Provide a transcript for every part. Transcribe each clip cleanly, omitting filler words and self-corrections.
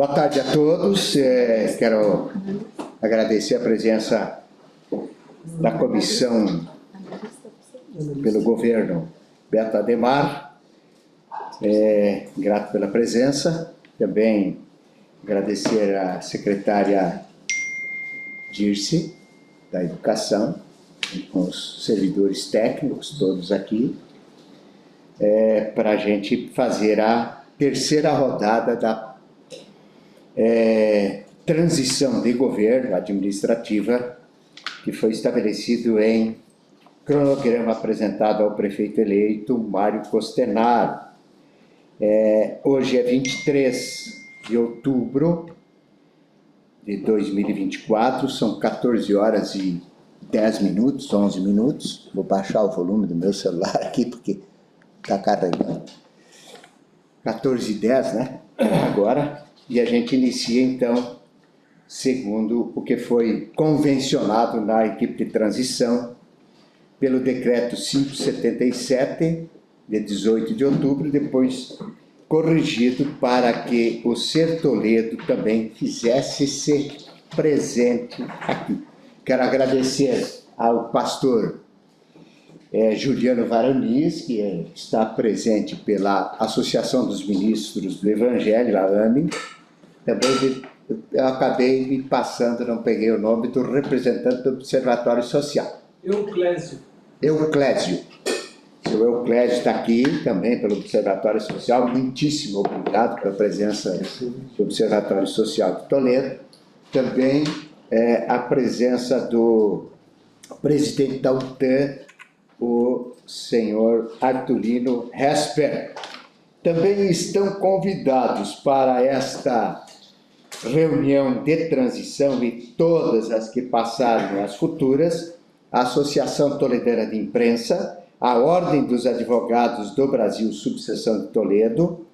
Boa tarde a todos. Quero agradecer a presença da comissão pelo governo Beto Ademar. Grato pela presença. Também agradecer à secretária Dirce, da Educação, com os servidores técnicos, todos aqui, para a gente fazer a terceira rodada da transição de governo administrativa que foi estabelecido em cronograma apresentado ao prefeito eleito Mário Costenaro. Hoje é 23 de outubro de 2024, são 14 horas e 10 minutos, 11 minutos. Vou baixar o volume do meu celular aqui porque está carregando. 14h10, né? Agora. E a gente inicia, então, segundo o que foi convencionado na equipe de transição, pelo decreto 577, de 18 de outubro, depois corrigido para que o Ser Toledo também fizesse-se presente aqui. Quero agradecer ao pastor Juliano Varanis, que está presente pela Associação dos Ministros do Evangelho, a AME. Também eu acabei me passando, não peguei o nome, do representante do Observatório Social. Euclésio. Euclésio. Seu Euclésio está aqui também pelo Observatório Social. Muitíssimo obrigado pela presença do Observatório Social de Toledo. Também a presença do presidente da UTAN, o senhor Arturino Hesper. Também estão convidados para esta reunião de transição e todas as que passaram e as futuras, a Associação Toledana de Imprensa, a Ordem dos Advogados do Brasil, subseção de Toledo,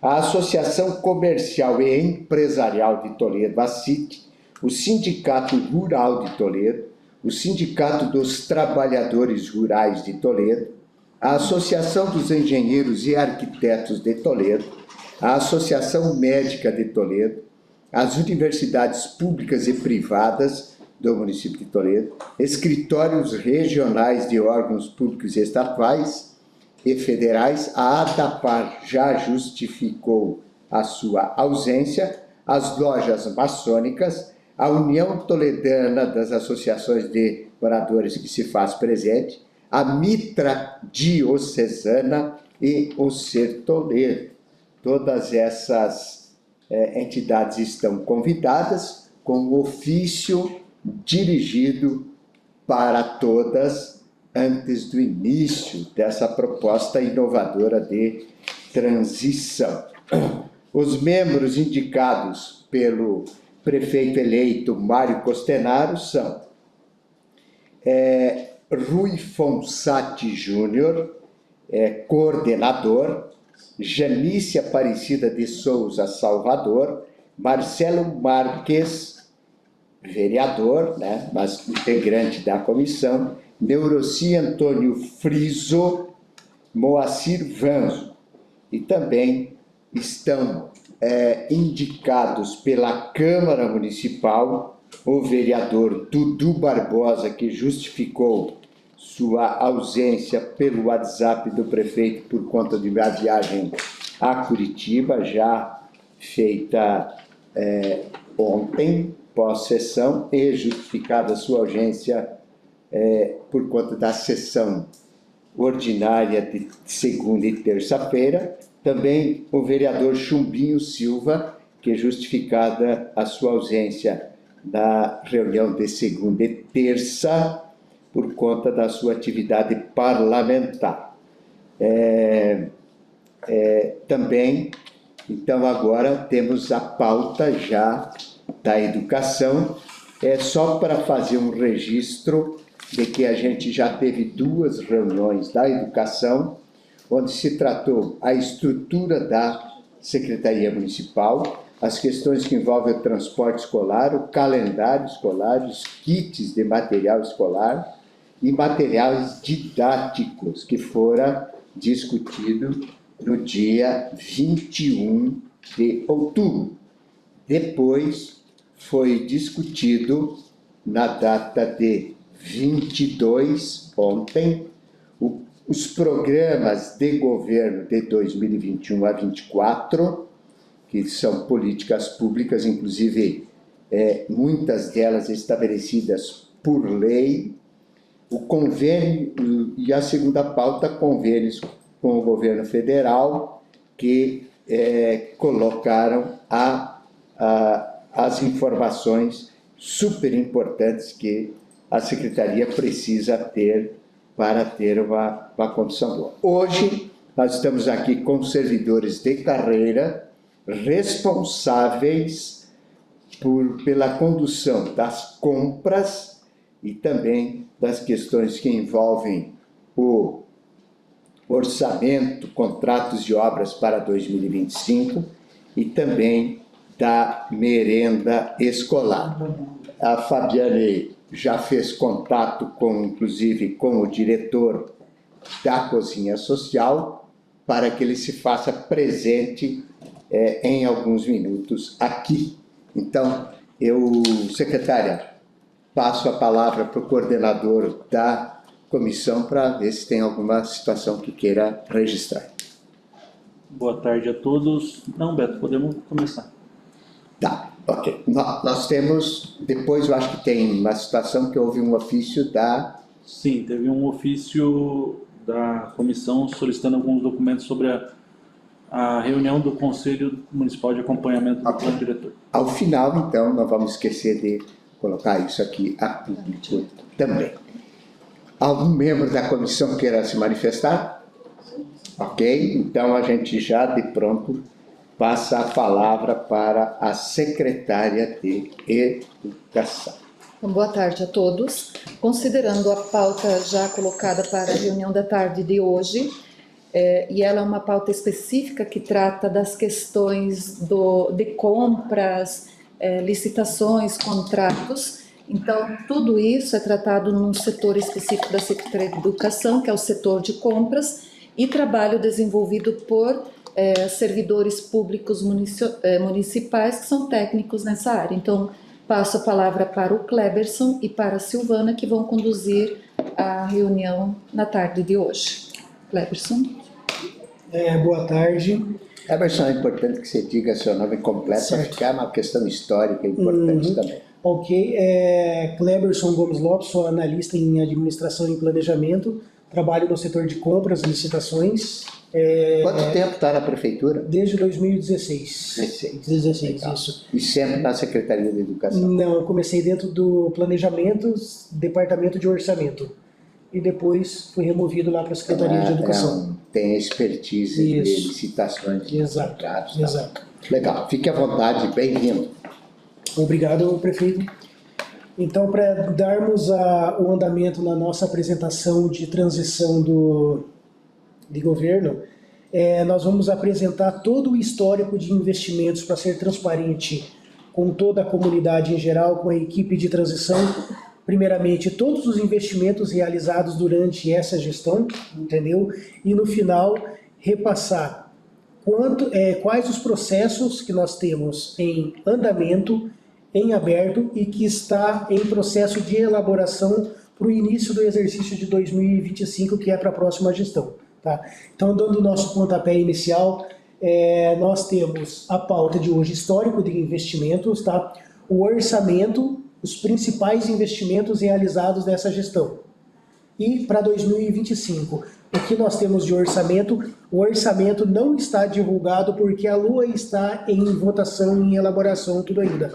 a Associação Comercial e Empresarial de Toledo, a CIT, o Sindicato Rural de Toledo, o Sindicato dos Trabalhadores Rurais de Toledo, a Associação dos Engenheiros e Arquitetos de Toledo, a Associação Médica de Toledo, as universidades públicas e privadas do município de Toledo, escritórios regionais de órgãos públicos e estaduais e federais. A ADAPAR já justificou a sua ausência, as lojas maçônicas, a União Toledana das Associações de Moradores que se faz presente, a Mitra Diocesana e o Ser Toledo. Todas essas entidades estão convidadas com ofício dirigido para todas antes do início dessa proposta inovadora de transição. Os membros indicados pelo prefeito eleito Mário Costenaro são Rui Fonsati Júnior, coordenador, Janice Aparecida de Souza Salvador, Marcelo Marques, vereador, né, mas integrante da comissão, Neuroci Antônio Friso, Moacir Vanzo. E também estão indicados pela Câmara Municipal o vereador Dudu Barbosa, que justificou sua ausência pelo WhatsApp do prefeito por conta de uma viagem a Curitiba, já feita ontem, pós-sessão, e justificada sua ausência por conta da sessão ordinária de segunda e terça-feira. Também o vereador Chumbinho Silva, que é justificada a sua ausência na reunião de segunda e terça, por conta da sua atividade parlamentar. Também, então, agora temos a pauta já da educação, só para fazer um registro de que a gente já teve 2 reuniões da educação, onde se tratou a estrutura da Secretaria Municipal, as questões que envolvem o transporte escolar, o calendário escolar, os kits de material escolar e materiais didáticos, que fora discutido no dia 21 de outubro. Depois foi discutido, na data de 22, ontem, os programas de governo de 2021 a 2024, que são políticas públicas, inclusive muitas delas estabelecidas por lei, o convênio, e a segunda pauta, convênios com o governo federal, que colocaram as informações super importantes que a Secretaria precisa ter para ter uma condição boa. Hoje, nós estamos aqui com servidores de carreira responsáveis pela condução das compras e também das questões que envolvem o orçamento, contratos de obras para 2025 e também da merenda escolar. A Fabiane já fez contato inclusive com o diretor da Cozinha Social para que ele se faça presente em alguns minutos aqui. Então, secretária, passo a palavra para o coordenador da comissão para ver se tem alguma situação que queira registrar. Boa tarde a todos. Não, Beto, podemos começar. Tá, ok. Nós temos, depois eu acho que tem uma situação que houve um ofício da... Sim, teve um ofício da comissão solicitando alguns documentos sobre a reunião do Conselho Municipal de Acompanhamento do Plano Diretor. Ao final, então, não vamos esquecer de colocar isso aqui a público também. Algum membro da comissão queira se manifestar? Ok, então a gente já de pronto passa a palavra para a secretária de Educação. Boa tarde a todos. Considerando a pauta já colocada para a reunião da tarde de hoje, e ela é uma pauta específica que trata das questões de compras, licitações, contratos. Então, tudo isso é tratado num setor específico da Secretaria de Educação, que é o setor de compras, e trabalho desenvolvido por servidores públicos municipais que são técnicos nessa área. Então, passo a palavra para o Kleberson e para a Silvana, que vão conduzir a reunião na tarde de hoje. Kleberson. Boa tarde. Kleberson, é importante que você diga seu nome completo, para ficar uma questão histórica importante também. Ok, Kleberson Gomes Lopes, sou analista em administração e planejamento, trabalho no setor de compras, licitações. Quanto tempo está na prefeitura? Desde 2016. 16, isso. E sempre na Secretaria de Educação? Não, eu comecei dentro do planejamento, departamento de orçamento. E depois fui removido lá para a Secretaria de Educação. Tem expertise de licitações. Exato, contratos. Exato. Legal, fique à vontade, bem-vindo. Obrigado, prefeito. Então, para darmos o andamento na nossa apresentação de transição de governo, nós vamos apresentar todo o histórico de investimentos para ser transparente com toda a comunidade em geral, com a equipe de transição. Primeiramente, todos os investimentos realizados durante essa gestão, entendeu? E no final, repassar quais os processos que nós temos em andamento, em aberto e que está em processo de elaboração para o início do exercício de 2025, que é para a próxima gestão. Tá? Então, dando o nosso pontapé inicial, nós temos a pauta de hoje, histórico de investimentos, tá? O orçamento, os principais investimentos realizados nessa gestão. E para 2025, o que nós temos de orçamento? O orçamento não está divulgado porque a LUA está em votação, em elaboração, tudo ainda.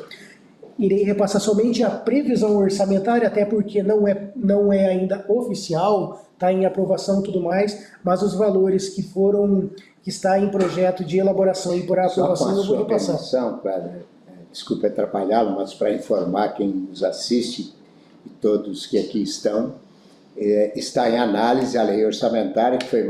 Irei repassar somente a previsão orçamentária, até porque não é ainda oficial, está em aprovação e tudo mais, mas os valores que está em projeto de elaboração e por aprovação eu vou repassar. Desculpe atrapalhá-lo, mas para informar quem nos assiste e todos que aqui estão, está em análise a lei orçamentária que foi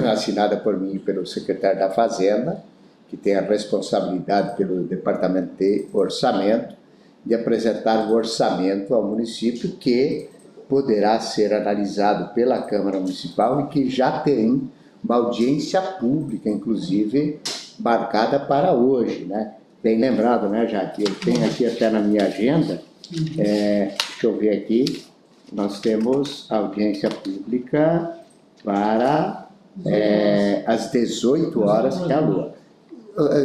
assinada por mim e pelo secretário da Fazenda, que tem a responsabilidade pelo Departamento de Orçamento, de apresentar o orçamento ao município, que poderá ser analisado pela Câmara Municipal e que já tem uma audiência pública, inclusive, marcada para hoje, né? Bem lembrado, né, Jade? Eu tenho aqui até na minha agenda, deixa eu ver aqui, nós temos audiência pública para às 18 horas, que é a Lua.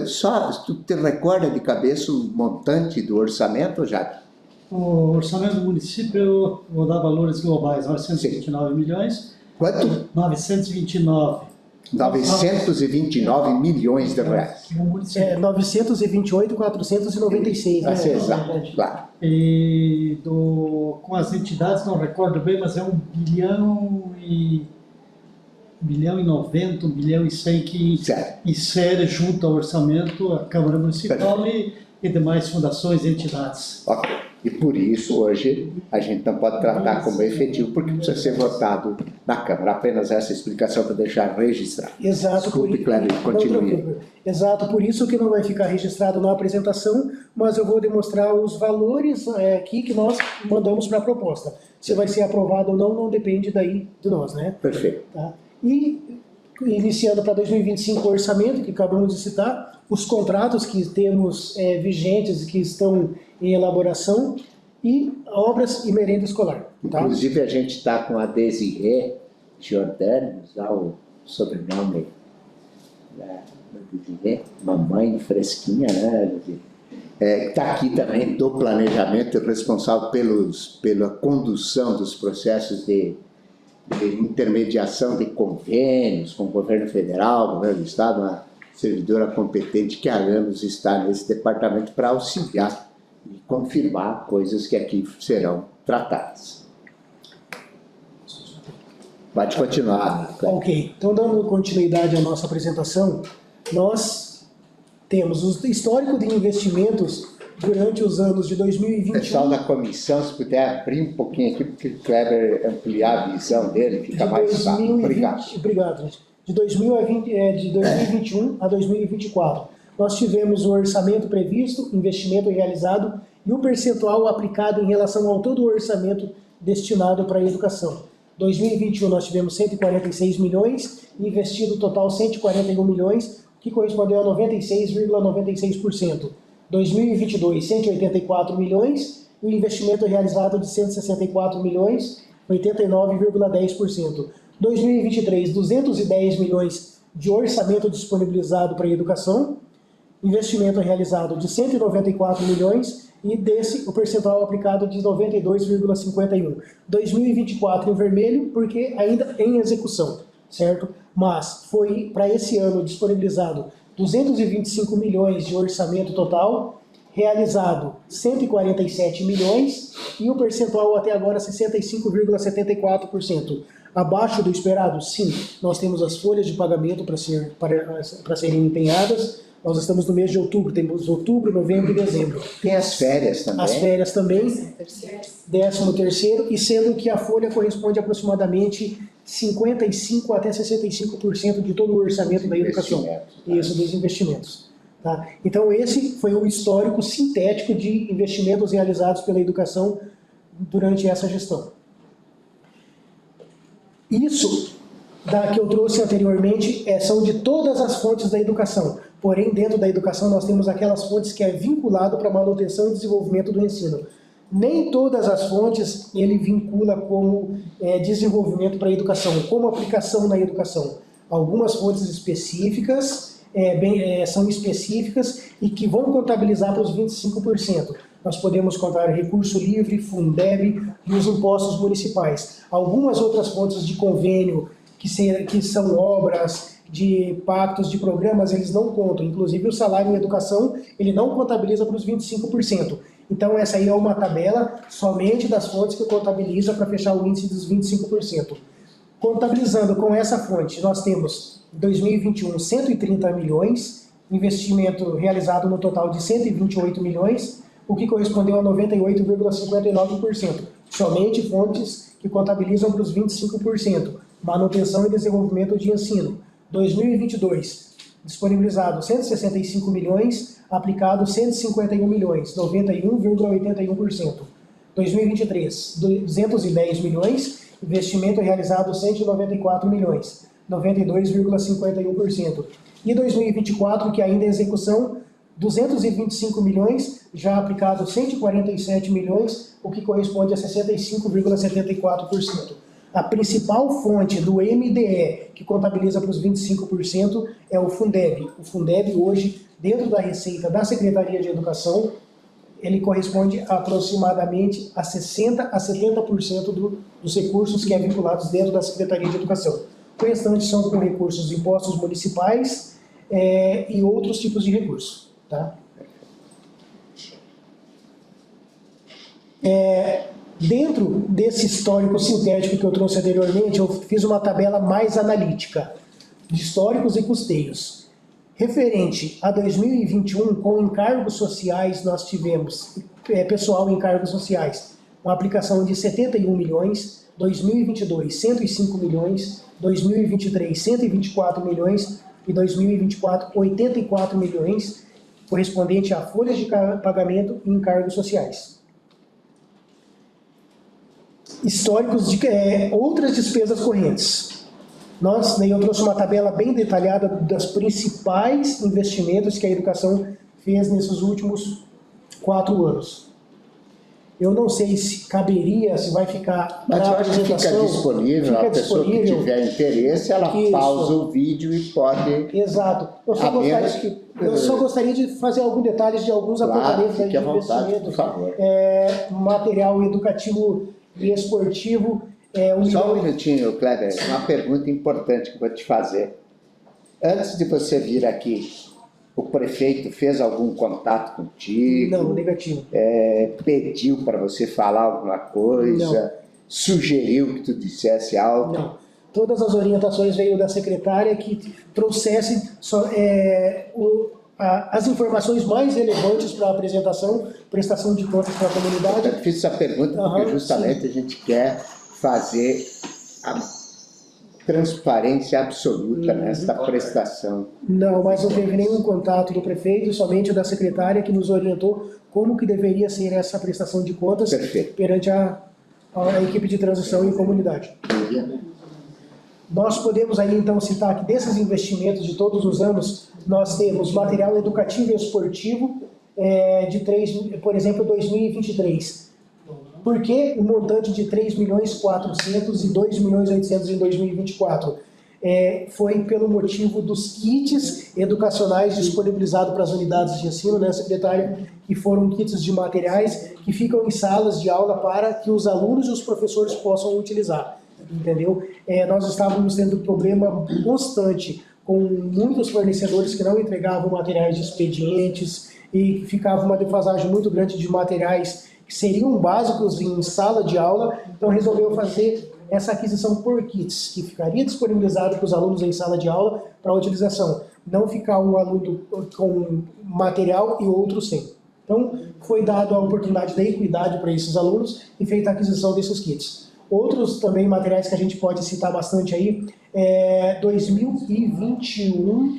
Só, tu te recorda de cabeça o montante do orçamento, Jade? O orçamento do município, vou dar valores globais, 929 milhões. Quanto? 929. 929 milhões de reais. No município. 928.496. Para ser exato, claro. E com as entidades, não recordo bem, mas é 1 bilhão e 90, 1 bilhão e 100 que Certo. insere junto ao orçamento a Câmara Municipal e demais fundações e entidades. Ok. E por isso, hoje, a gente não pode tratar como efetivo, porque precisa ser votado na Câmara. Apenas essa explicação para deixar registrado. Exato. Desculpe, Cléber, continue. Exato, por isso que não vai ficar registrado na apresentação, mas eu vou demonstrar os valores aqui que nós mandamos para a proposta. Se vai ser aprovado ou não depende daí de nós, né? Perfeito. Tá? E iniciando para 2025 o orçamento, que acabamos de citar, os contratos que temos vigentes, que estão em elaboração, e obras e merenda escolar. Tá? Inclusive, a gente está com a Desirê Giordano, já o sobrenome da Desirê, mamãe fresquinha, né? Está aqui também do planejamento, responsável pela condução dos processos de intermediação de convênios com o governo federal, governo do estado, uma servidora competente que há anos está nesse departamento para auxiliar e confirmar coisas que aqui serão tratadas. Pode continuar. Ok, então dando continuidade à nossa apresentação, nós temos o histórico de investimentos durante os anos de 2021. Pessoal da comissão, se puder abrir um pouquinho aqui, porque o Kleber ampliar a visão dele, fica mais fácil. Obrigado. Obrigado, gente. De 2021 a 2024, nós tivemos o orçamento previsto, investimento realizado e o percentual aplicado em relação ao todo o orçamento destinado para a educação. 2021 nós tivemos 146 milhões, investido total 141 milhões, que correspondeu a 96,96%. 2022, 184 milhões, e o investimento realizado de 164 milhões, 89,10%. 2023, 210 milhões de orçamento disponibilizado para a educação, investimento realizado de 194 milhões, e desse o percentual aplicado de 92,51%. 2024 em vermelho, porque ainda em execução, certo? Mas foi para esse ano disponibilizado 225 milhões de orçamento total, realizado 147 milhões e o percentual até agora 65,74%. Abaixo do esperado? Sim, nós temos as folhas de pagamento para serem empenhadas. Nós estamos no mês de outubro, temos outubro, novembro e dezembro. Tem as férias também. As férias também, 13º, e sendo que a folha corresponde a aproximadamente 55% até 65% de todo o orçamento da educação. Isso, dos investimentos. Tá? Então esse foi o histórico sintético de investimentos realizados pela educação durante essa gestão. Isso que eu trouxe anteriormente são de todas as fontes da educação. Porém, dentro da educação nós temos aquelas fontes que é vinculado para a manutenção e desenvolvimento do ensino. Nem todas as fontes ele vincula como desenvolvimento para a educação, como aplicação na educação. Algumas fontes específicas são específicas e que vão contabilizar para os 25%. Nós podemos contar recurso livre, Fundeb e os impostos municipais. Algumas outras fontes de convênio, que são obras, de pactos, de programas, eles não contam. Inclusive o salário em educação, ele não contabiliza para os 25%. Então essa aí é uma tabela somente das fontes que contabiliza para fechar o índice dos 25%. Contabilizando com essa fonte, nós temos 2021 130 milhões, investimento realizado no total de 128 milhões, o que correspondeu a 98,59%. Somente fontes que contabilizam para os 25%. Manutenção e desenvolvimento de ensino. 2022, disponibilizado 165 milhões, aplicado 151 milhões, 91,81%. 2023, 210 milhões, investimento realizado 194 milhões, 92,51%. E 2024, que ainda é execução, 225 milhões, já aplicado 147 milhões, o que corresponde a 65,74%. A principal fonte do MDE, que contabiliza para os 25%, é o Fundeb. O Fundeb hoje, dentro da receita da Secretaria de Educação, ele corresponde aproximadamente a 60% a 70% dos recursos que é vinculados dentro da Secretaria de Educação. O restante são com recursos de impostos municipais e outros tipos de recursos. Tá? Dentro desse histórico sintético que eu trouxe anteriormente, eu fiz uma tabela mais analítica de históricos e custeios. Referente a 2021, com encargos sociais, nós tivemos, pessoal em encargos sociais, uma aplicação de 71 milhões, 2022, 105 milhões, 2023, 124 milhões e 2024, 84 milhões, correspondente a folhas de pagamento e encargos sociais. Históricos de outras despesas correntes. Eu trouxe uma tabela bem detalhada dos principais investimentos que a educação fez nesses últimos 4 anos. Eu não sei se caberia, se vai ficar Mas na eu acho que fica disponível, a pessoa que tiver interesse, ela pausa o vídeo e pode... Exato. Eu só gostaria de fazer alguns detalhes de alguns apontamentos de investimento. Por favor. Material educativo e esportivo. Só um minutinho, Kleber, uma pergunta importante que eu vou te fazer. Antes de você vir aqui, o prefeito fez algum contato contigo? Não, negativo. Pediu para você falar alguma coisa? Não. Sugeriu que tu dissesse algo? Não. Todas as orientações veio da secretária que trouxesse as informações mais relevantes para a apresentação, prestação de contas para a comunidade. Eu fiz essa pergunta porque justamente a gente quer fazer a transparência absoluta nesta prestação. Não, mas não teve nenhum contato do prefeito, somente o da secretária que nos orientou como que deveria ser essa prestação de contas perante a equipe de transição e comunidade. Nós podemos aí então citar que desses investimentos de todos os anos, nós temos material educativo e esportivo por exemplo, 2023. Por que o montante de 3.400.000 e 2.800.000 em 2024? Foi pelo motivo dos kits educacionais disponibilizados para as unidades de ensino, né, secretária? Que foram kits de materiais que ficam em salas de aula para que os alunos e os professores possam utilizar. Entendeu? Nós estávamos tendo problema constante com muitos fornecedores que não entregavam materiais de expedientes e ficava uma defasagem muito grande de materiais que seriam básicos em sala de aula, então resolveu fazer essa aquisição por kits, que ficaria disponibilizado para os alunos em sala de aula para utilização, não ficar um aluno com material e outro sem. Então foi dada a oportunidade da equidade para esses alunos e feita a aquisição desses kits. Outros também materiais que a gente pode citar bastante aí, 2021,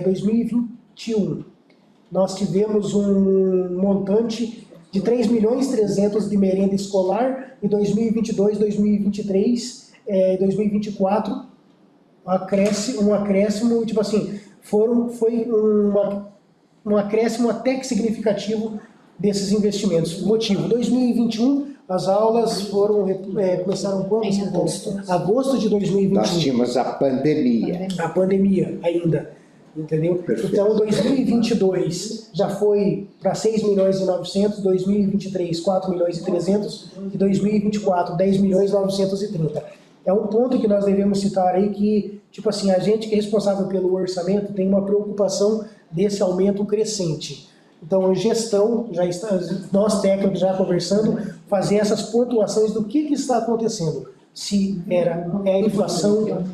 2021, nós tivemos um montante de 3.300.000 de merenda escolar, e 2022, 2023, 2024, um acréscimo, tipo assim, foi um acréscimo até que significativo desses investimentos. Motivo, 2021, as aulas começaram quando? Em agosto. Agosto de 2021. Nós tínhamos a pandemia. A pandemia ainda, entendeu? Perfeito. Então, 2022 já foi para 6.900.000, 2023 4.300.000 e 2024 10.930.000. É um ponto que nós devemos citar aí que, tipo assim, a gente que é responsável pelo orçamento tem uma preocupação desse aumento crescente. Então, gestão, nós técnicos já conversando, fazer essas pontuações do que está acontecendo. Se é a inflação,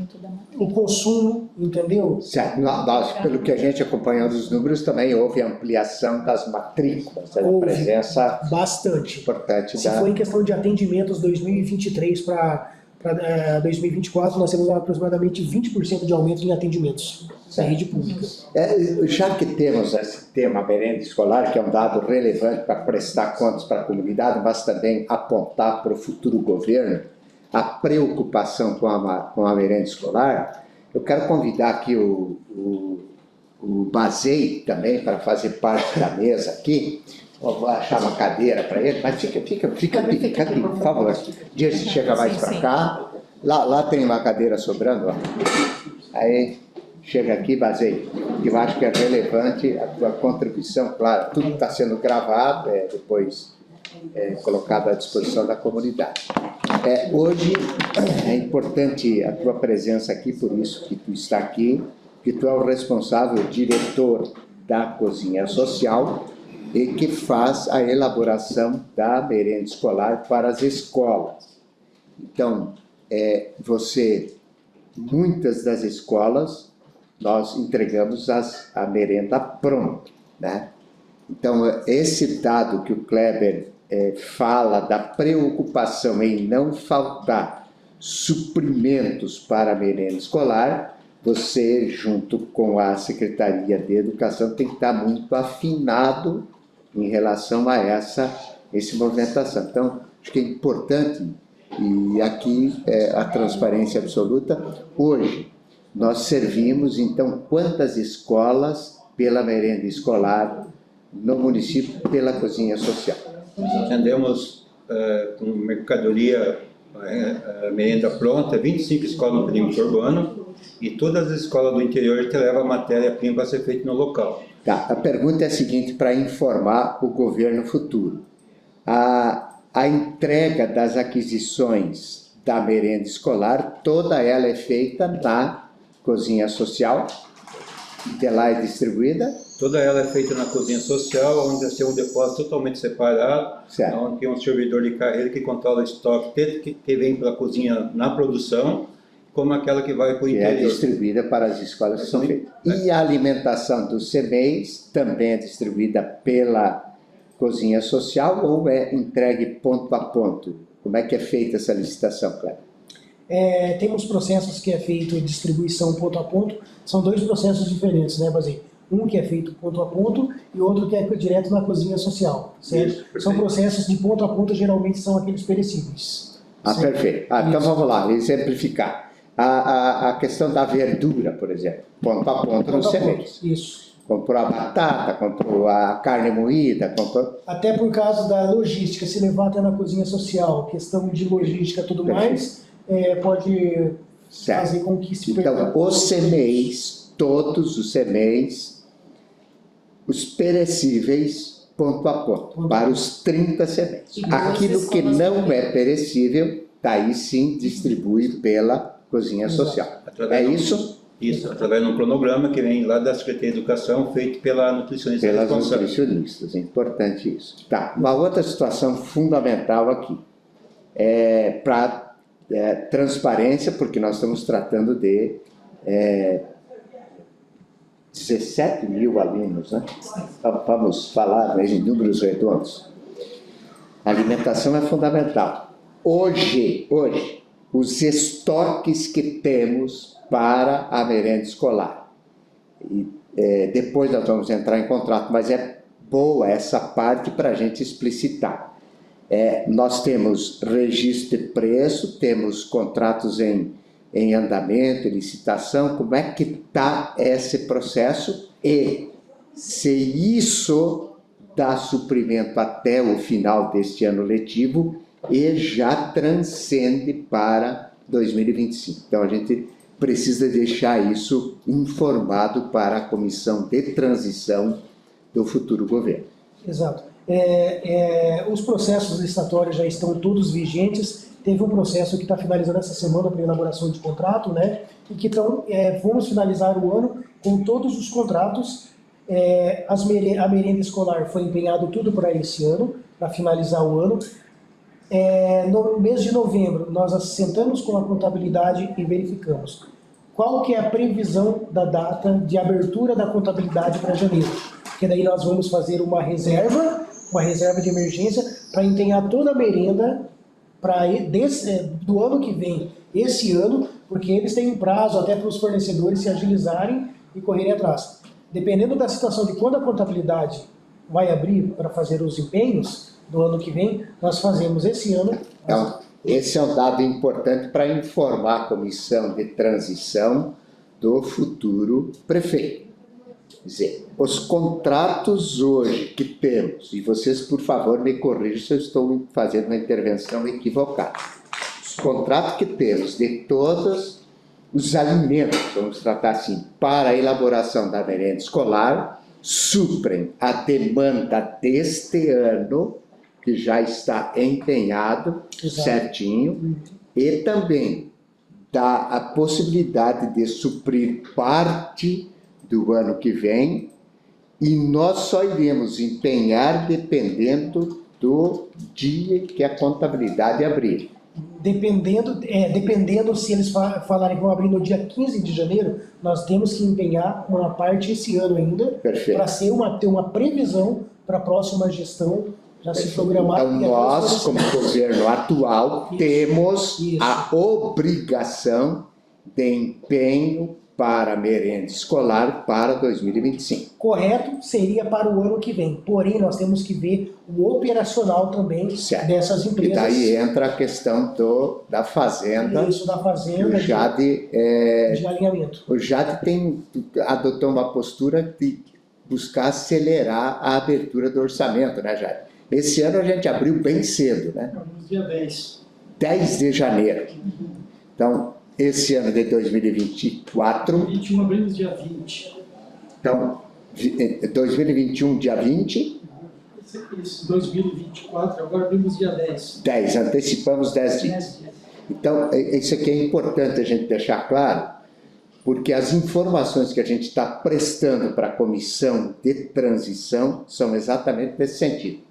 o consumo, entendeu? Certo. Nós, pelo que a gente acompanhando os números, também houve ampliação das matrículas, a presença bastante importante Se foi em questão de atendimentos 2023 para 2024, nós temos aproximadamente 20% de aumento em atendimentos da rede pública. Já que temos esse tema merenda escolar, que é um dado relevante para prestar contas para a comunidade, mas também apontar para o futuro governo a preocupação com a merenda escolar, eu quero convidar aqui o o Bazei também para fazer parte da mesa aqui. Eu vou achar uma cadeira para ele, mas fica aqui, por favor. Dirce, chega mais para cá. Lá tem uma cadeira sobrando, ó. Aí, chega aqui, Bazei, que eu acho que é relevante a tua contribuição, claro, tudo está sendo gravado, depois colocado à disposição da comunidade. Hoje é importante a tua presença aqui, por isso que tu está aqui, que tu é o responsável, diretor da Cozinha Social, e que faz a elaboração da merenda escolar para as escolas. Então, muitas das escolas, nós entregamos a merenda pronta, né? Então, esse dado que o Kleber fala da preocupação em não faltar suprimentos para a merenda escolar, você, junto com a Secretaria de Educação, tem que estar muito afinado em relação a essa movimentação. Então, acho que é importante, e aqui a transparência absoluta. Hoje, nós servimos, então, quantas escolas pela merenda escolar no município, pela Cozinha Social? Nós atendemos com mercadoria, merenda pronta, 25 escolas no perímetro urbano, e todas as escolas do interior que levam a matéria-prima para ser feita no local. Tá, a pergunta é a seguinte, para informar o governo futuro. A entrega das aquisições da merenda escolar, toda ela é feita na Cozinha Social, e de lá é distribuída? Toda ela é feita na Cozinha Social, onde tem um depósito totalmente separado, Certo. onde tem um servidor de carreira que controla o estoque, tanto que vem para a cozinha na produção, como aquela que vai para o interior. Que é distribuída para as escolas que são feitas. E a alimentação dos CMEs também é distribuída pela Cozinha Social ou é entregue ponto a ponto? Como é que é feita essa licitação, Cléber? Temos processos que é feito distribuição ponto a ponto, são dois processos diferentes, né, Bazei? Um que é feito ponto a ponto e outro que é direto na Cozinha Social, certo? Isso, são processos de ponto a ponto, geralmente são aqueles perecíveis. Certo? Perfeito. Então vamos lá, exemplificar. A questão da verdura, por exemplo, ponto a ponto nos CMEs. Isso. Comprou a batata, comprou a carne moída, comprou... Até por causa da logística, se levar até na Cozinha Social, questão de logística e tudo mais, pode fazer com que se perca. Então, os CMEs, todos os CMEs, os perecíveis, ponto a ponto, para os 30 CMEs. Aquilo que não é perecível, daí sim distribui pela Cozinha Social. É isso? Isso, através de um cronograma que vem lá da Secretaria de Educação, feito pela nutricionista pelas responsável. nutricionistas, é importante isso. Tá, uma outra situação fundamental aqui é para transparência, porque nós estamos tratando de 17 mil alunos, né? Vamos falar em números redondos. A alimentação é fundamental. Hoje, os estoques que temos para a merenda escolar. E, depois nós vamos entrar em contrato, mas é boa essa parte para a gente explicitar. Nós temos registro de preço, temos contratos em andamento, em licitação, como é que está esse processo e se isso dá suprimento até o final deste ano letivo e já transcende para 2025. Então a gente precisa deixar isso informado para a comissão de transição do futuro governo. Exato. Os processos licitatórios já estão todos vigentes. Teve um processo que está finalizando essa semana para elaboração de contrato, né? E que vamos finalizar o ano com todos os contratos. A merenda escolar foi empenhado tudo para esse ano, para finalizar o ano. No mês de novembro, nós sentamos com a contabilidade e verificamos qual que é a previsão da data de abertura da contabilidade para janeiro. Porque daí nós vamos fazer uma reserva de emergência para empenhar toda a merenda do ano que vem, esse ano, porque eles têm um prazo até para os fornecedores se agilizarem e correrem atrás. Dependendo da situação de quando a contabilidade vai abrir para fazer os empenhos do ano que vem, nós fazemos esse ano. Então, esse é um dado importante para informar a comissão de transição do futuro prefeito. Quer dizer, os contratos hoje que temos, e vocês, por favor, me corrijam se eu estou fazendo uma intervenção equivocada. Os contratos que temos de todos os alimentos, vamos tratar assim, para a elaboração da merenda escolar, suprem a demanda deste ano, que já está empenhado, Exato. certinho, e também dá a possibilidade de suprir parte do ano que vem, e nós só iremos empenhar dependendo do dia que a contabilidade abrir. Dependendo se eles falarem que vão abrir no dia 15 de janeiro, nós temos que empenhar uma parte esse ano ainda, Perfeito. para ter uma previsão para a próxima gestão já se programar. Então, nós, como governo atual, temos Isso. a obrigação de empenho para a merenda escolar para 2025. Correto seria para o ano que vem, porém nós temos que ver o operacional também Certo. dessas E empresas. daí entra a questão da Fazenda. Isso da fazenda, O Jade, de alinhamento. o Jade adotou uma postura de buscar acelerar a abertura do orçamento, né, Jade? Esse ano a gente abriu bem cedo, né? No dia 10. 10 de janeiro. Então, esse ano de 2024, 21 abrimos dia 20. então, 2021, dia 20, Isso, 2024, agora abrimos dia 10. 10, antecipamos 10 dias. 10 dias. Então, isso aqui é importante a gente deixar claro, porque as informações que a gente está prestando para a comissão de transição são exatamente nesse sentido.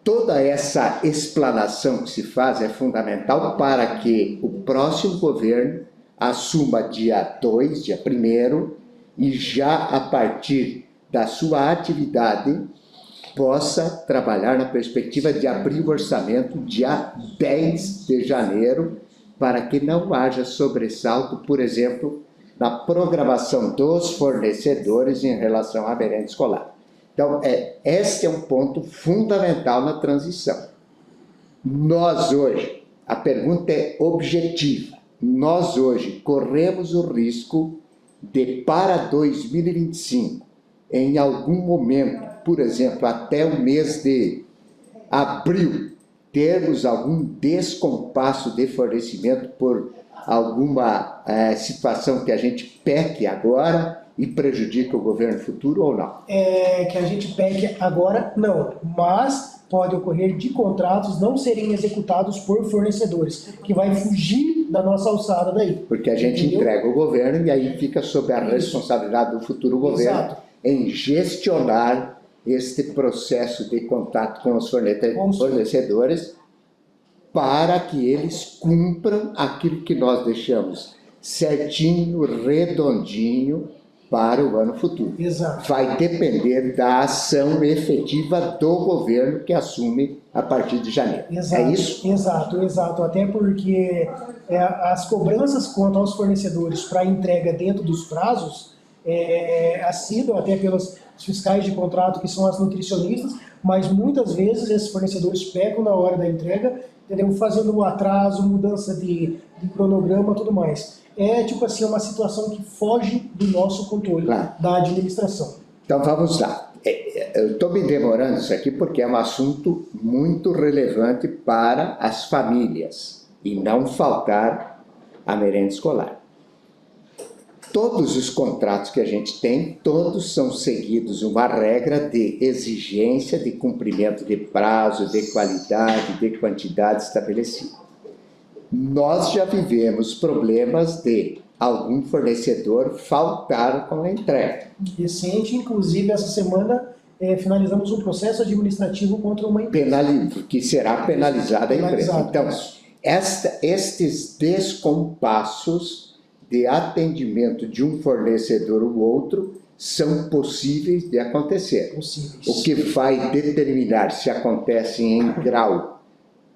Toda essa explanação que se faz é fundamental para que o próximo governo assuma dia 2, dia 1º, e já a partir da sua atividade possa trabalhar na perspectiva de abrir o orçamento dia 10 de janeiro, para que não haja sobressalto, por exemplo, na programação dos fornecedores em relação à merenda escolar. Então, este é um ponto fundamental na transição. Nós hoje, a pergunta é objetiva, nós hoje corremos o risco de, para 2025, em algum momento, por exemplo, até o mês de abril, termos algum descompasso de fornecimento por alguma situação que a gente peque agora e prejudica o governo futuro ou não? Que a gente pegue agora, não, mas pode ocorrer de contratos não serem executados por fornecedores, que vai fugir da nossa alçada daí. Porque a gente Entendeu? entrega o governo e aí fica sob a responsabilidade do futuro governo Exato. em gestionar este processo de contato com os fornecedores para que eles cumpram aquilo que nós deixamos certinho, redondinho para o ano futuro. Exato. Vai depender da ação efetiva do governo que assume a partir de janeiro. Exato, É isso? Exato. Até porque as cobranças quanto aos fornecedores para entrega dentro dos prazos assíduo até pelos fiscais de contrato, que são as nutricionistas, mas muitas vezes esses fornecedores pecam na hora da entrega, entendeu? Fazendo um atraso, mudança de cronograma, tudo mais. Tipo assim, uma situação que foge do nosso controle, Claro. da administração. Então vamos lá. Eu estou me demorando isso aqui porque é um assunto muito relevante para as famílias e não faltar a merenda escolar. Todos os contratos que a gente tem, todos são seguidos uma regra de exigência, de cumprimento de prazo, de qualidade, de quantidade estabelecida. Nós já vivemos problemas de algum fornecedor faltar com a entrega. Recente, inclusive, essa semana, finalizamos um processo administrativo contra uma empresa. Que será penalizada a empresa. Penalizado. Então, estes descompassos de atendimento de um fornecedor ou outro são possíveis de acontecer. Possíveis. O que vai determinar se acontece em grau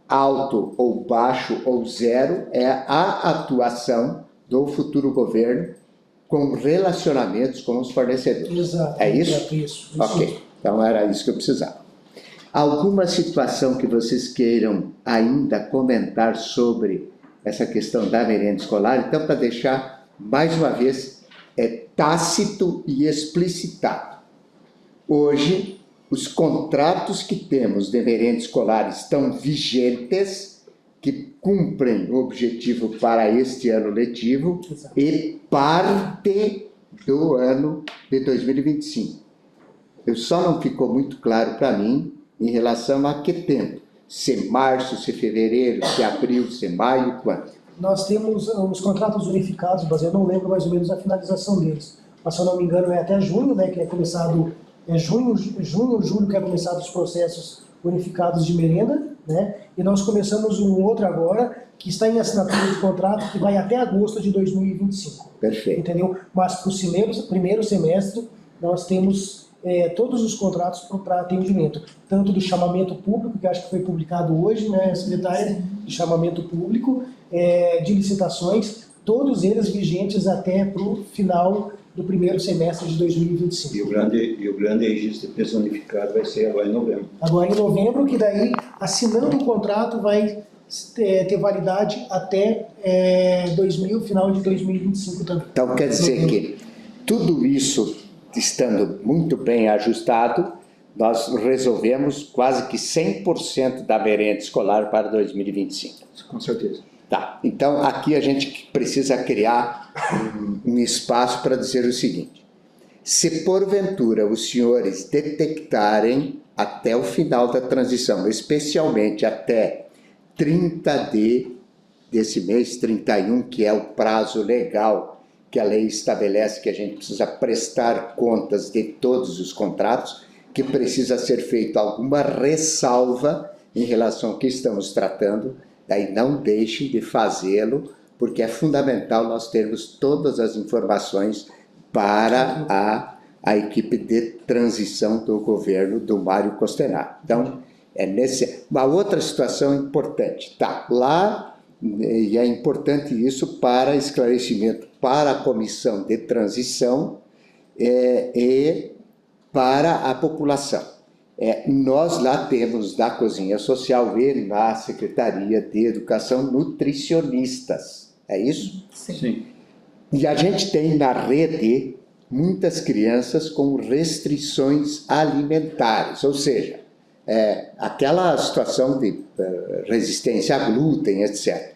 alto ou baixo ou zero é a atuação do futuro governo com relacionamentos com os fornecedores. Exato. É isso? Exato, isso. Ok, então era isso que eu precisava. Alguma situação que vocês queiram ainda comentar sobre essa questão da merenda escolar? Então, para deixar, mais uma vez, tácito e explicitado. Hoje, os contratos que temos de merenda escolar estão vigentes, que cumprem o objetivo para este ano letivo e parte do ano de 2025. Só não ficou muito claro para mim em relação a que tempo. Se março, se fevereiro, se abril, se maio, quando? Nós temos os contratos unificados, mas eu não lembro mais ou menos a finalização deles. Mas, se eu não me engano, é até junho, né, que é começado, junho, julho, que é começado os processos unificados de merenda, né, e nós começamos um outro agora, que está em assinatura de contrato, que vai até agosto de 2025. Perfeito. Entendeu? Mas para o primeiro semestre, nós temos todos os contratos para atendimento, tanto do chamamento público, que acho que foi publicado hoje, né, secretária, de chamamento público, de licitações, todos eles vigentes até para o final do primeiro semestre de 2025. E o grande registro de preço unificado vai ser agora em novembro. Agora em novembro, que daí, assinando o contrato, vai ter validade até final de 2025 também. Então, quer dizer que tudo isso, estando muito bem ajustado, nós resolvemos quase que 100% da merenda escolar para 2025. Com certeza. Tá, então aqui a gente precisa criar um espaço para dizer o seguinte: se porventura os senhores detectarem até o final da transição, especialmente até 30 desse mês, 31, que é o prazo legal que a lei estabelece, que a gente precisa prestar contas de todos os contratos, que precisa ser feita alguma ressalva em relação ao que estamos tratando, daí não deixem de fazê-lo, porque é fundamental nós termos todas as informações para a equipe de transição do governo do Mário Costenaro. Então, uma outra situação importante, tá lá, e é importante isso para esclarecimento para a comissão de transição e para a população. Nós lá temos na Cozinha Social e na Secretaria de Educação nutricionistas, é isso? Sim. E a gente tem na rede muitas crianças com restrições alimentares, ou seja, aquela situação de resistência a glúten, etc.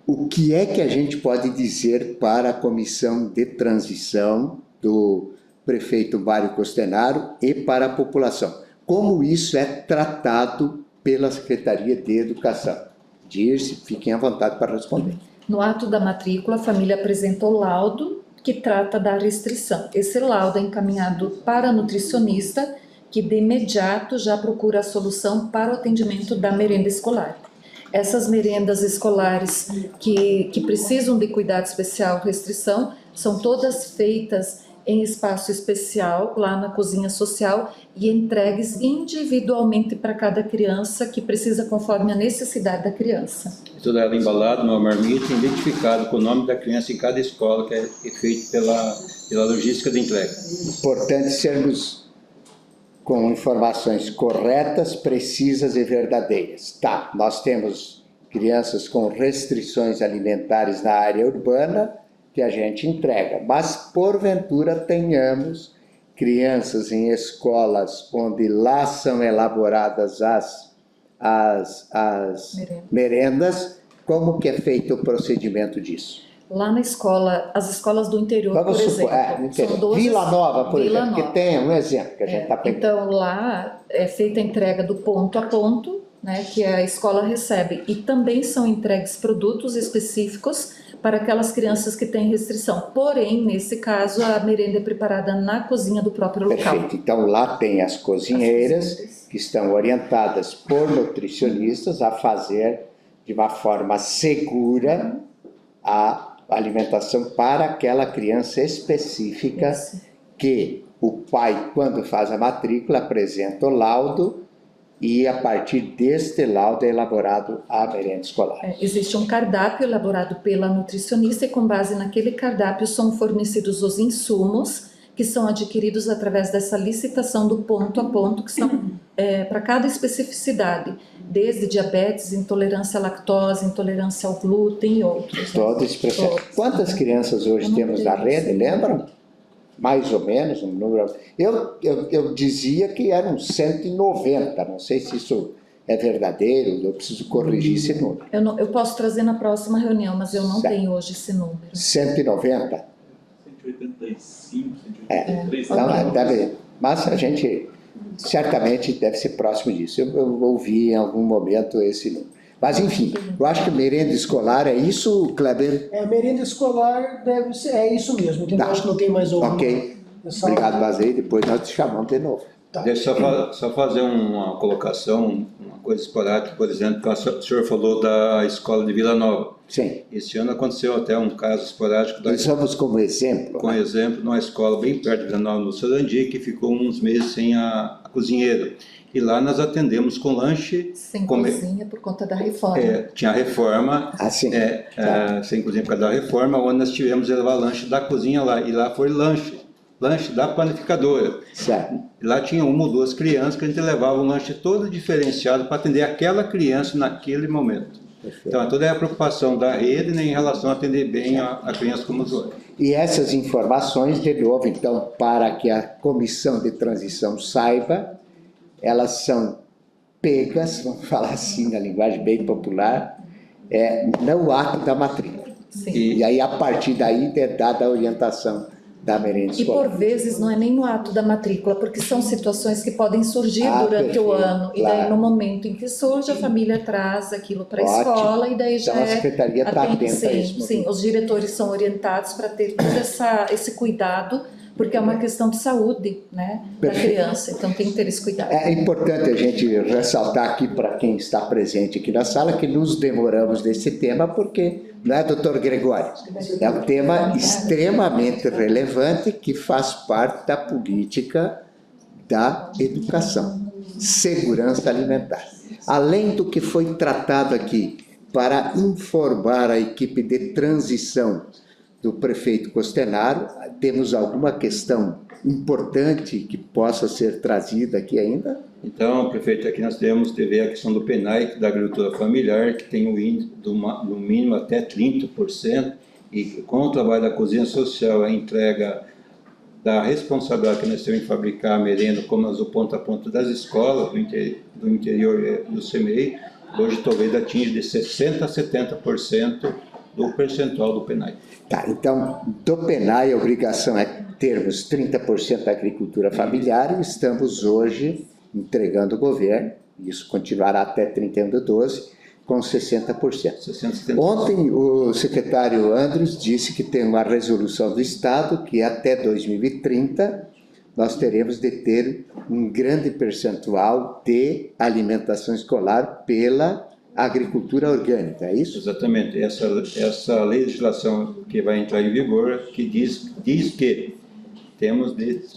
O que é que a gente pode dizer para a comissão de transição do prefeito Mário Costenaro e para a população? Como isso é tratado pela Secretaria de Educação? Dirce, fiquem à vontade para responder. No ato da matrícula, a família apresenta o laudo que trata da restrição. Esse laudo é encaminhado para a nutricionista, que de imediato já procura a solução para o atendimento da merenda escolar. Essas merendas escolares que precisam de cuidado especial, restrição, são todas feitas em espaço especial, lá na Cozinha Social, e entregues individualmente para cada criança, que precisa conforme a necessidade da criança. Toda ela embalada numa marmita, identificado com o nome da criança em cada escola, que é feito pela logística de entrega. Importante sermos com informações corretas, precisas e verdadeiras. Tá, nós temos crianças com restrições alimentares na área urbana, que a gente entrega, mas porventura tenhamos crianças em escolas onde lá são elaboradas as merendas, como que é feito o procedimento disso? Lá na escola, as escolas do interior, Vamos por supor, exemplo, são 12... Vila Nova, por Vila exemplo, Nova. que tem um exemplo que a gente está pegando. Então, lá é feita a entrega do ponto a ponto, né, que a escola recebe, e também são entregues produtos específicos para aquelas crianças que têm restrição. Porém, nesse caso, a merenda é preparada na cozinha do próprio local. Perfeito. Então, lá tem as cozinheiras que estão orientadas por nutricionistas a fazer de uma forma segura a alimentação para aquela criança específica. Isso. Que o pai, quando faz a matrícula, apresenta o laudo e a partir deste laudo é elaborado a merenda escolar. Existe um cardápio elaborado pela nutricionista e com base naquele cardápio são fornecidos os insumos que são adquiridos através dessa licitação do ponto a ponto, que são para cada especificidade desde diabetes, intolerância à lactose, intolerância ao glúten e outros. Né? Todo esse processo. Todos. Quantas crianças hoje temos na rede, lembram? Mais ou menos, um número. Eu dizia que eram 190, não sei se isso é verdadeiro, eu preciso corrigir esse número. Eu posso trazer na próxima reunião, mas eu não Certo. tenho hoje esse número. 190? 185, 183. Então, deve, mas a gente certamente deve ser próximo disso. Eu ouvi em algum momento esse número. Mas, enfim, eu acho que merenda escolar é isso, Kleber? Merenda escolar deve ser, é isso mesmo, entendeu? Tá. Acho que não tem mais alguma. Ok. Essa- Obrigado, Vazei. Depois nós te chamamos de novo. Tá. Deixa eu só fazer uma colocação, uma coisa esporádica, por exemplo, que o senhor falou da escola de Vila Nova. Sim. Esse ano aconteceu até um caso esporádico da Usamos como exemplo. com exemplo, numa escola bem perto de Vila Nova, no Sarandi, que ficou uns meses sem a cozinheira. E lá nós atendemos com lanche. Sem Come- cozinha por conta da reforma. Tinha a reforma, Assim. sem cozinha por causa da reforma, onde nós tivemos de levar lanche da cozinha lá. E lá foi lanche da panificadora. Certo. E lá tinha uma ou duas crianças que a gente levava um lanche todo diferenciado para atender aquela criança naquele momento. Perfeito. Então, toda é a preocupação da rede, né, em relação a atender bem a criança como usuário. E essas informações, de novo, então, para que a comissão de transição saiba, elas são pegas, vamos falar assim, na linguagem bem popular, no ato da matrícula. Sim. E aí, a partir daí, é dada a orientação da merenda E escolar. por vezes não é nem no ato da matrícula, porque são situações que podem surgir Ah, durante o perfeito, ano. E daí, claro. no momento em que surge, a família traz aquilo para a Ótimo. escola e daí já Então, a secretaria está atende- atenta a isso. sim, os diretores são orientados para ter todo esse cuidado, porque é uma questão de saúde, né, da Perfeito. criança. Então tem que ter esse cuidado. É importante a gente ressaltar aqui para quem está presente aqui na sala que nos demoramos nesse tema porque, não é, doutor Gregório? É um tema extremamente relevante que faz parte da política da educação, segurança alimentar. Além do que foi tratado aqui para informar a equipe de transição do prefeito Costenaro, temos alguma questão importante que possa ser trazida aqui ainda? Então, prefeito, aqui nós teve a questão do PENAI, da agricultura familiar, que tem um índice no mínimo até 30%, e com o trabalho da cozinha social, a entrega da responsabilidade que nós temos em fabricar a merenda, como nós o ponto a ponto das escolas do interior do CMEI, hoje talvez atinge de 60% a 70% do percentual do PENAI. Tá, então, do PENAI a obrigação é termos 30% da agricultura familiar e estamos hoje entregando o governo, isso continuará até 31/12, com 60%. 60%. Ontem o secretário Andros disse que tem uma resolução do Estado que até 2030 nós teremos de ter um grande percentual de alimentação escolar pela agricultura orgânica, é isso? Exatamente. Essa legislação que vai entrar em vigor, que diz que temos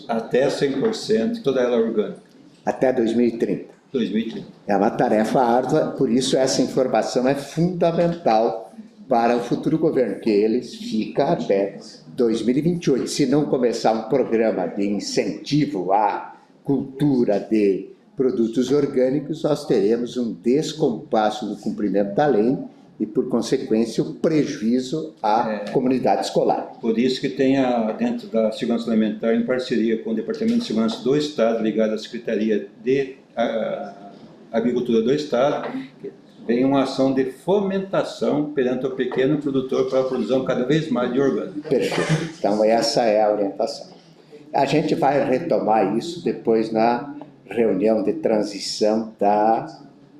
até 100%, toda ela orgânica, Até 2030. 2030. É uma tarefa árdua, por isso essa informação é fundamental para o futuro governo, que eles ficam até 2028. Se não começar um programa de incentivo à cultura de produtos orgânicos, nós teremos um descompasso no cumprimento da lei e, por consequência, o prejuízo à comunidade escolar. Por isso que tem dentro da Segurança Alimentar, em parceria com o Departamento de Segurança do Estado, ligado à Secretaria de Agricultura do Estado, vem uma ação de fomentação perante o pequeno produtor para a produção cada vez mais de orgânico. Perfeito. Então, essa é a orientação. A gente vai retomar isso depois na reunião de transição da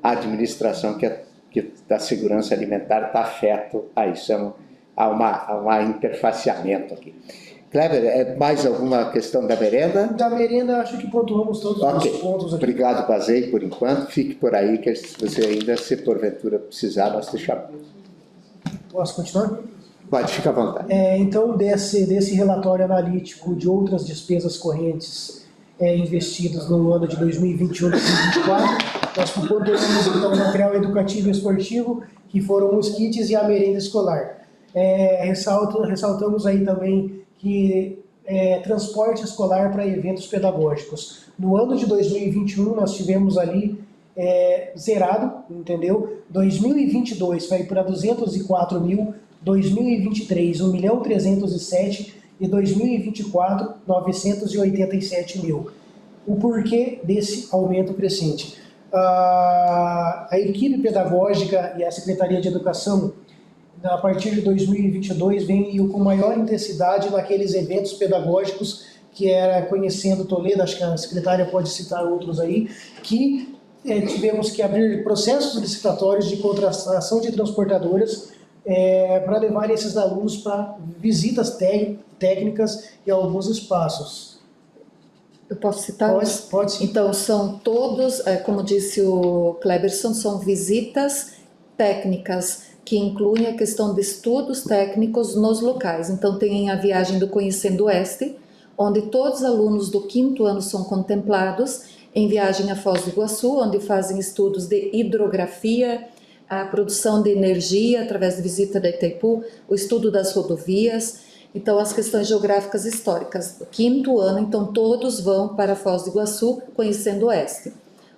administração que da segurança alimentar está afeto a isso. Há um interfaceamento aqui. Kleber, mais alguma questão da merenda? Da merenda, acho que pontuamos todos Ok. os pontos aqui. Obrigado, Bazei, por enquanto. Fique por aí, que se você ainda, se porventura precisar, nós te chamamos. Posso continuar? Pode, fica à vontade. Então, desse relatório analítico de outras despesas correntes investidas no ano de 2021 e 2024, nós pontuamos então o material educativo e esportivo, que foram os kits e a merenda escolar. Ressaltamos aí também que transporte escolar para eventos pedagógicos. No ano de 2021, nós tivemos ali zerado, entendeu? 2022 vai para 204 mil, 2023 1.307.000 e 2024 987 mil. O porquê desse aumento crescente? A equipe pedagógica e a Secretaria de Educação, a partir de 2022, vem com maior intensidade naqueles eventos pedagógicos que era Conhecendo Toledo, acho que a secretária pode citar outros aí, que tivemos que abrir processos licitatórios de contratação de transportadoras para levar esses alunos para visitas técnicas e alguns espaços. Eu posso citar? Pode sim. Então, são todos, como disse o Kleberson, são visitas técnicas que incluem a questão de estudos técnicos nos locais. Então, tem a viagem do Conhecendo Oeste, onde todos os alunos do 5º ano são contemplados em viagem a Foz do Iguaçu, onde fazem estudos de hidrografia, a produção de energia através de visita da Itaipu, o estudo das rodovias, então as questões geográficas históricas. Do 5º ano, então todos vão para Foz do Iguaçu, Conhecendo o Oeste.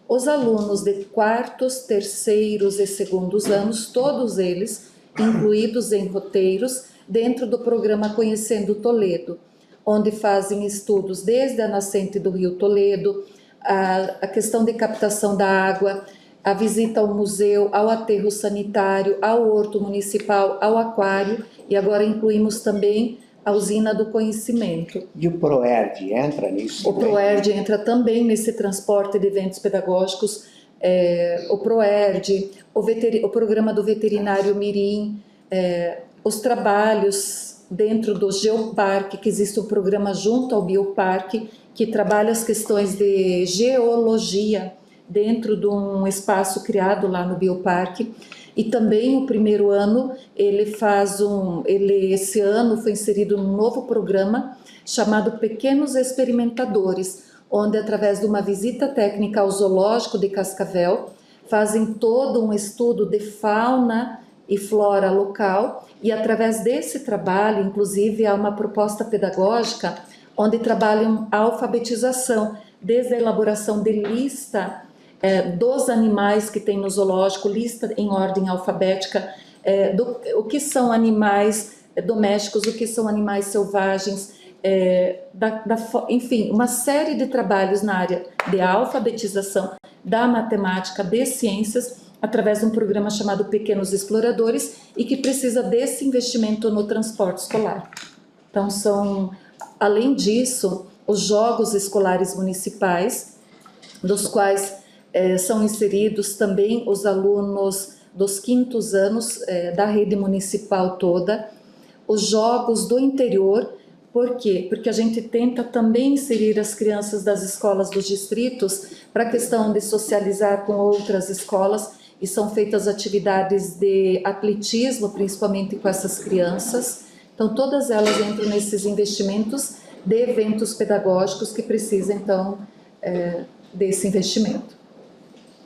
Os alunos de 4º, 3º e 2º anos, todos eles incluídos em roteiros dentro do programa Conhecendo Toledo, onde fazem estudos desde a nascente do Rio Toledo, a questão de captação da água, a visita ao museu, ao aterro sanitário, ao horto municipal, ao aquário, e agora incluímos também a usina do conhecimento. E o ProERD entra nisso? O ProERD entra também nesse transporte de eventos pedagógicos, o ProERD, o programa do veterinário Mirim, os trabalhos dentro do Geoparque, que existe um programa junto ao Bioparque, que trabalha as questões de geologia dentro de um espaço criado lá no Bioparque. E também o 1º ano, esse ano foi inserido num novo programa chamado Pequenos Experimentadores, onde através de uma visita técnica ao zoológico de Cascavel, fazem todo um estudo de fauna e flora local, e através desse trabalho, inclusive, há uma proposta pedagógica onde trabalham a alfabetização, desde a elaboração de lista dos animais que tem no zoológico, lista em ordem alfabética, o que são animais domésticos, o que são animais selvagens, enfim, uma série de trabalhos na área de alfabetização, da matemática, de ciências, através de um programa chamado Pequenos Exploradores, e que precisa desse investimento no transporte escolar. Então, além disso, os Jogos Escolares Municipais, dos quais são inseridos também os alunos dos 5º anos da rede municipal toda, os Jogos do Interior. Por quê? Porque a gente tenta também inserir as crianças das escolas dos distritos para a questão de socializar com outras escolas, e são feitas atividades de atletismo, principalmente com essas crianças. Então, todas elas entram nesses investimentos de eventos pedagógicos que precisam, então, desse investimento.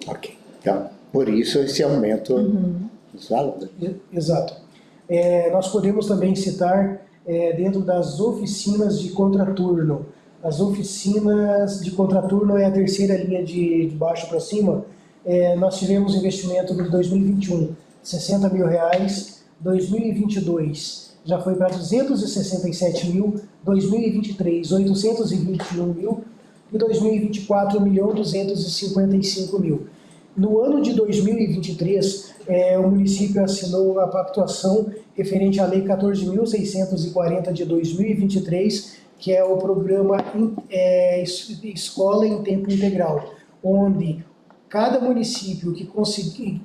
Ok. Então, por isso esse aumento dos valores. Exato. Nós podemos também citar, dentro das oficinas de contraturno. As oficinas de contraturno é a terceira linha de baixo para cima. Nós tivemos investimento de 2021, R$60 mil, 2022 já foi para 267 mil, 2023, 821 mil e 2024, 1.255.000. No ano de 2023, o município assinou a pactuação referente à Lei 14.640 de 2023, que é o programa Escola em Tempo Integral, onde cada município que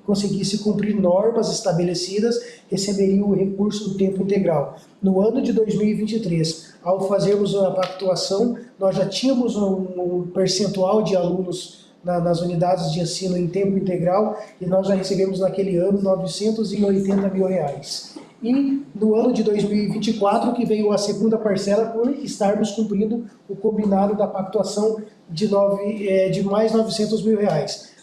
conseguisse cumprir normas estabelecidas receberia o recurso do tempo integral. No ano de 2023, ao fazermos a pactuação, nós já tínhamos um percentual de alunos nas unidades de ensino em tempo integral, e nós já recebemos naquele ano R$980 mil. E no ano de 2024, que veio a segunda parcela, por estarmos cumprindo o combinado da pactuação de mais R$900 mil.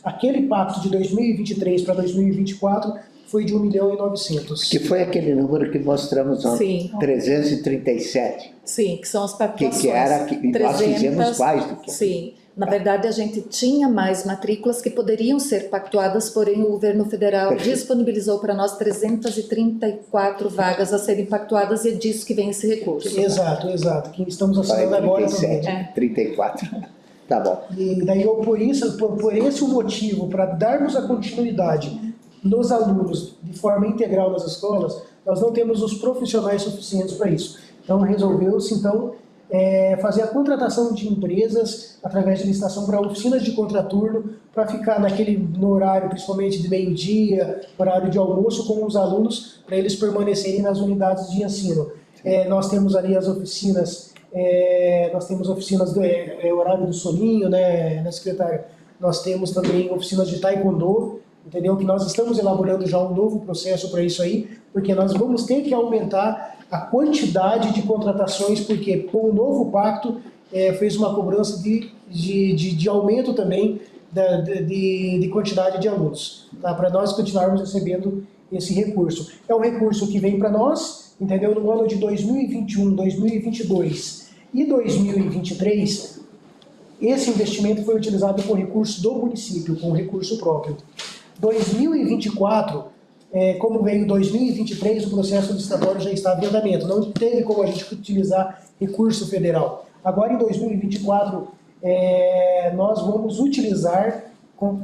Aquele pacto de 2023 para 2024 foi de 1.900.000. Que foi aquele número que mostramos ontem, 337. Sim, que são as pactuações. Que era, nós fizemos mais do que. Sim, Na verdade, a gente tinha mais matrículas que poderiam ser pactuadas, porém o governo federal Perfeito. disponibilizou para nós 334 vagas a serem pactuadas e é disso que vem esse recurso. Exato, exato. Que estamos assinando agora também. 37, 34. Tá bom. E daí, por esse o motivo, para darmos a continuidade nos alunos de forma integral nas escolas, nós não temos os profissionais suficientes para isso. Então, resolveu-se, fazer a contratação de empresas através de licitação para oficinas de contraturno, para ficar no horário, principalmente de meio-dia, horário de almoço, com os alunos, para eles permanecerem nas unidades de ensino. Nós temos ali as oficinas, do horário do soninho, né, secretária? Nós temos também oficinas de taekwondo, entendeu? Que nós estamos elaborando já um novo processo para isso aí, porque nós vamos ter que aumentar a quantidade de contratações, porque com o novo pacto fez uma cobrança de aumento também de quantidade de alunos, tá? Para nós continuarmos recebendo esse recurso. É um recurso que vem para nós, entendeu? No ano de 2021, 2022 e 2023, esse investimento foi utilizado com recurso do município, com recurso próprio. 2024, como veio 2023, o processo licitatório já estava em andamento, não teve como a gente utilizar recurso federal. Agora, em 2024, nós vamos utilizar,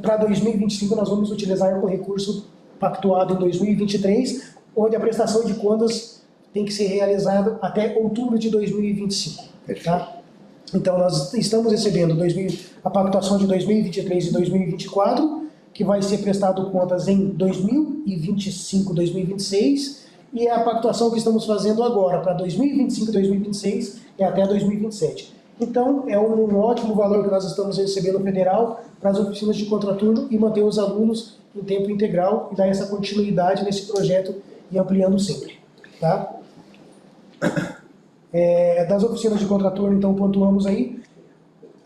para 2025, nós vamos utilizar com recurso pactuado em 2023, onde a prestação de contas tem que ser realizada até outubro de 2025. Tá? Então, nós estamos recebendo a pactuação de 2023 e 2024, que vai ser prestado contas em 2025, 2026, e a pactuação que estamos fazendo agora para 2025 e 2026 é até 2027. Então, é um ótimo valor que nós estamos recebendo federal para as oficinas de contraturno e manter os alunos em tempo integral e dar essa continuidade nesse projeto e ampliando sempre. Tá? Das oficinas de contraturno, então, pontuamos aí.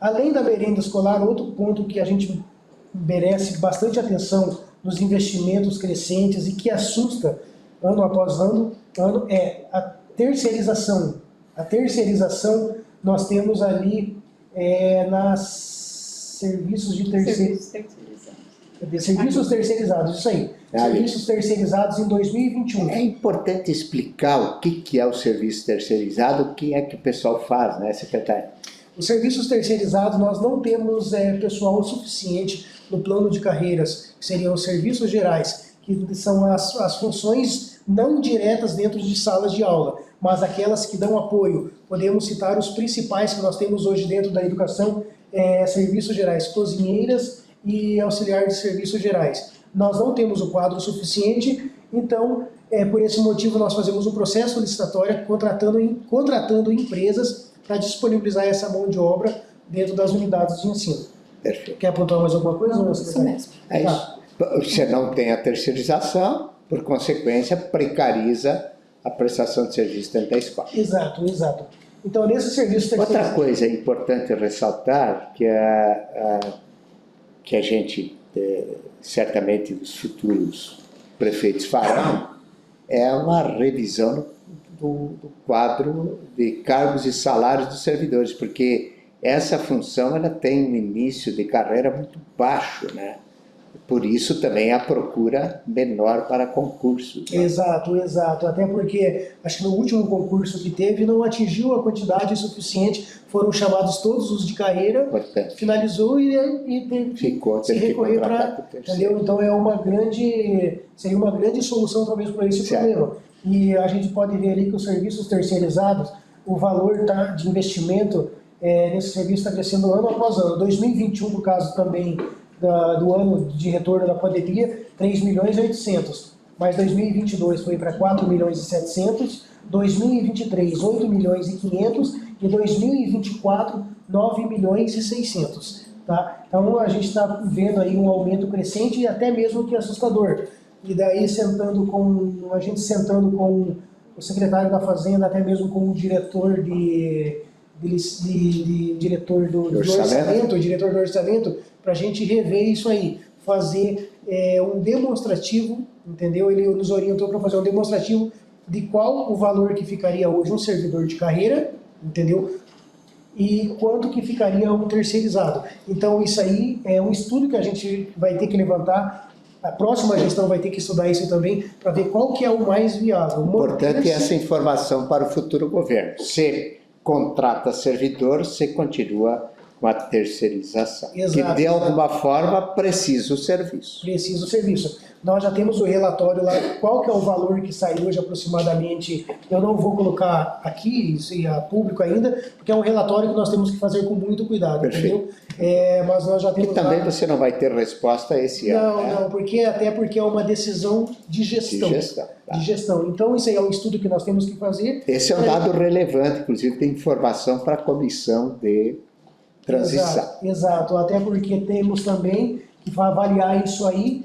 Além da merenda escolar, outro ponto que a gente merece bastante atenção nos investimentos crescentes e que assusta ano após ano é a terceirização. A terceirização nós temos ali serviços terceirizados, isso aí. Serviços terceirizados em 2021. É importante explicar o que é o serviço terceirizado, o que é que o pessoal faz, né, secretário? Os serviços terceirizados, nós não temos pessoal suficiente no plano de carreiras, que seriam os serviços gerais, que são as funções não diretas dentro de salas de aula, mas aquelas que dão apoio. Podemos citar os principais que nós temos hoje dentro da educação, serviços gerais, cozinheiras e auxiliar de serviços gerais. Nós não temos o quadro suficiente, então, por esse motivo, nós fazemos um processo licitatório contratando empresas para disponibilizar essa mão de obra dentro das unidades de ensino. Perfeito. Quer apontar mais alguma coisa? Não, isso mesmo. É isso. Você não tem a terceirização, por consequência, precariza a prestação de serviço dentro da escola. Exato. Então, nesse serviço Outra coisa importante ressaltar, que a gente, certamente, os futuros prefeitos farão, é uma revisão do quadro de cargos e salários dos servidores, porque essa função ela tem um início de carreira muito baixo, né? Por isso também a procura menor para concursos. Né? Exato. Até porque acho que no último concurso que teve não atingiu a quantidade suficiente, foram chamados todos os de carreira, Portanto, finalizou e teve que se recorrer para... Entendeu? Então seria uma grande solução talvez para esse problema. E a gente pode ver ali que os serviços terceirizados, o valor de investimento nesse serviço está crescendo ano após ano. 2021, no caso também do ano de retorno da pandemia, 3.800.000, mas 2022 foi para 4.700.000, 2023 8.500.000 e 2024 9.600.000. Tá? Então a gente está vendo aí um aumento crescente e até mesmo que assustador. E daí sentando com o secretário da Fazenda, até mesmo com o diretor diretor do orçamento, para a gente rever isso aí, fazer um demonstrativo, entendeu? Ele nos orientou para fazer um demonstrativo de qual o valor que ficaria hoje um servidor de carreira, entendeu? e quanto que ficaria um terceirizado. Então isso aí é um estudo que a gente vai ter que levantar, a próxima gestão vai ter que estudar isso também, para ver qual que é o mais viável. Importante essa informação para o futuro governo. Se contrata servidor, se continua com a terceirização. Exato, que de alguma forma precisa o serviço. Precisa o serviço. Nós já temos o relatório lá, qual que é o valor que sai hoje aproximadamente. Eu não vou colocar aqui, isso é público ainda, porque é um relatório que nós temos que fazer com muito cuidado, Perfeito. entendeu? Mas nós já temos E também lá... você não vai ter resposta esse ano, né? Não, porque é uma decisão de gestão. Tá. De gestão. Então, isso aí é um estudo que nós temos que fazer. Esse é um dado relevante, inclusive tem informação para a comissão de transição. Exato, até porque temos também que avaliar isso aí.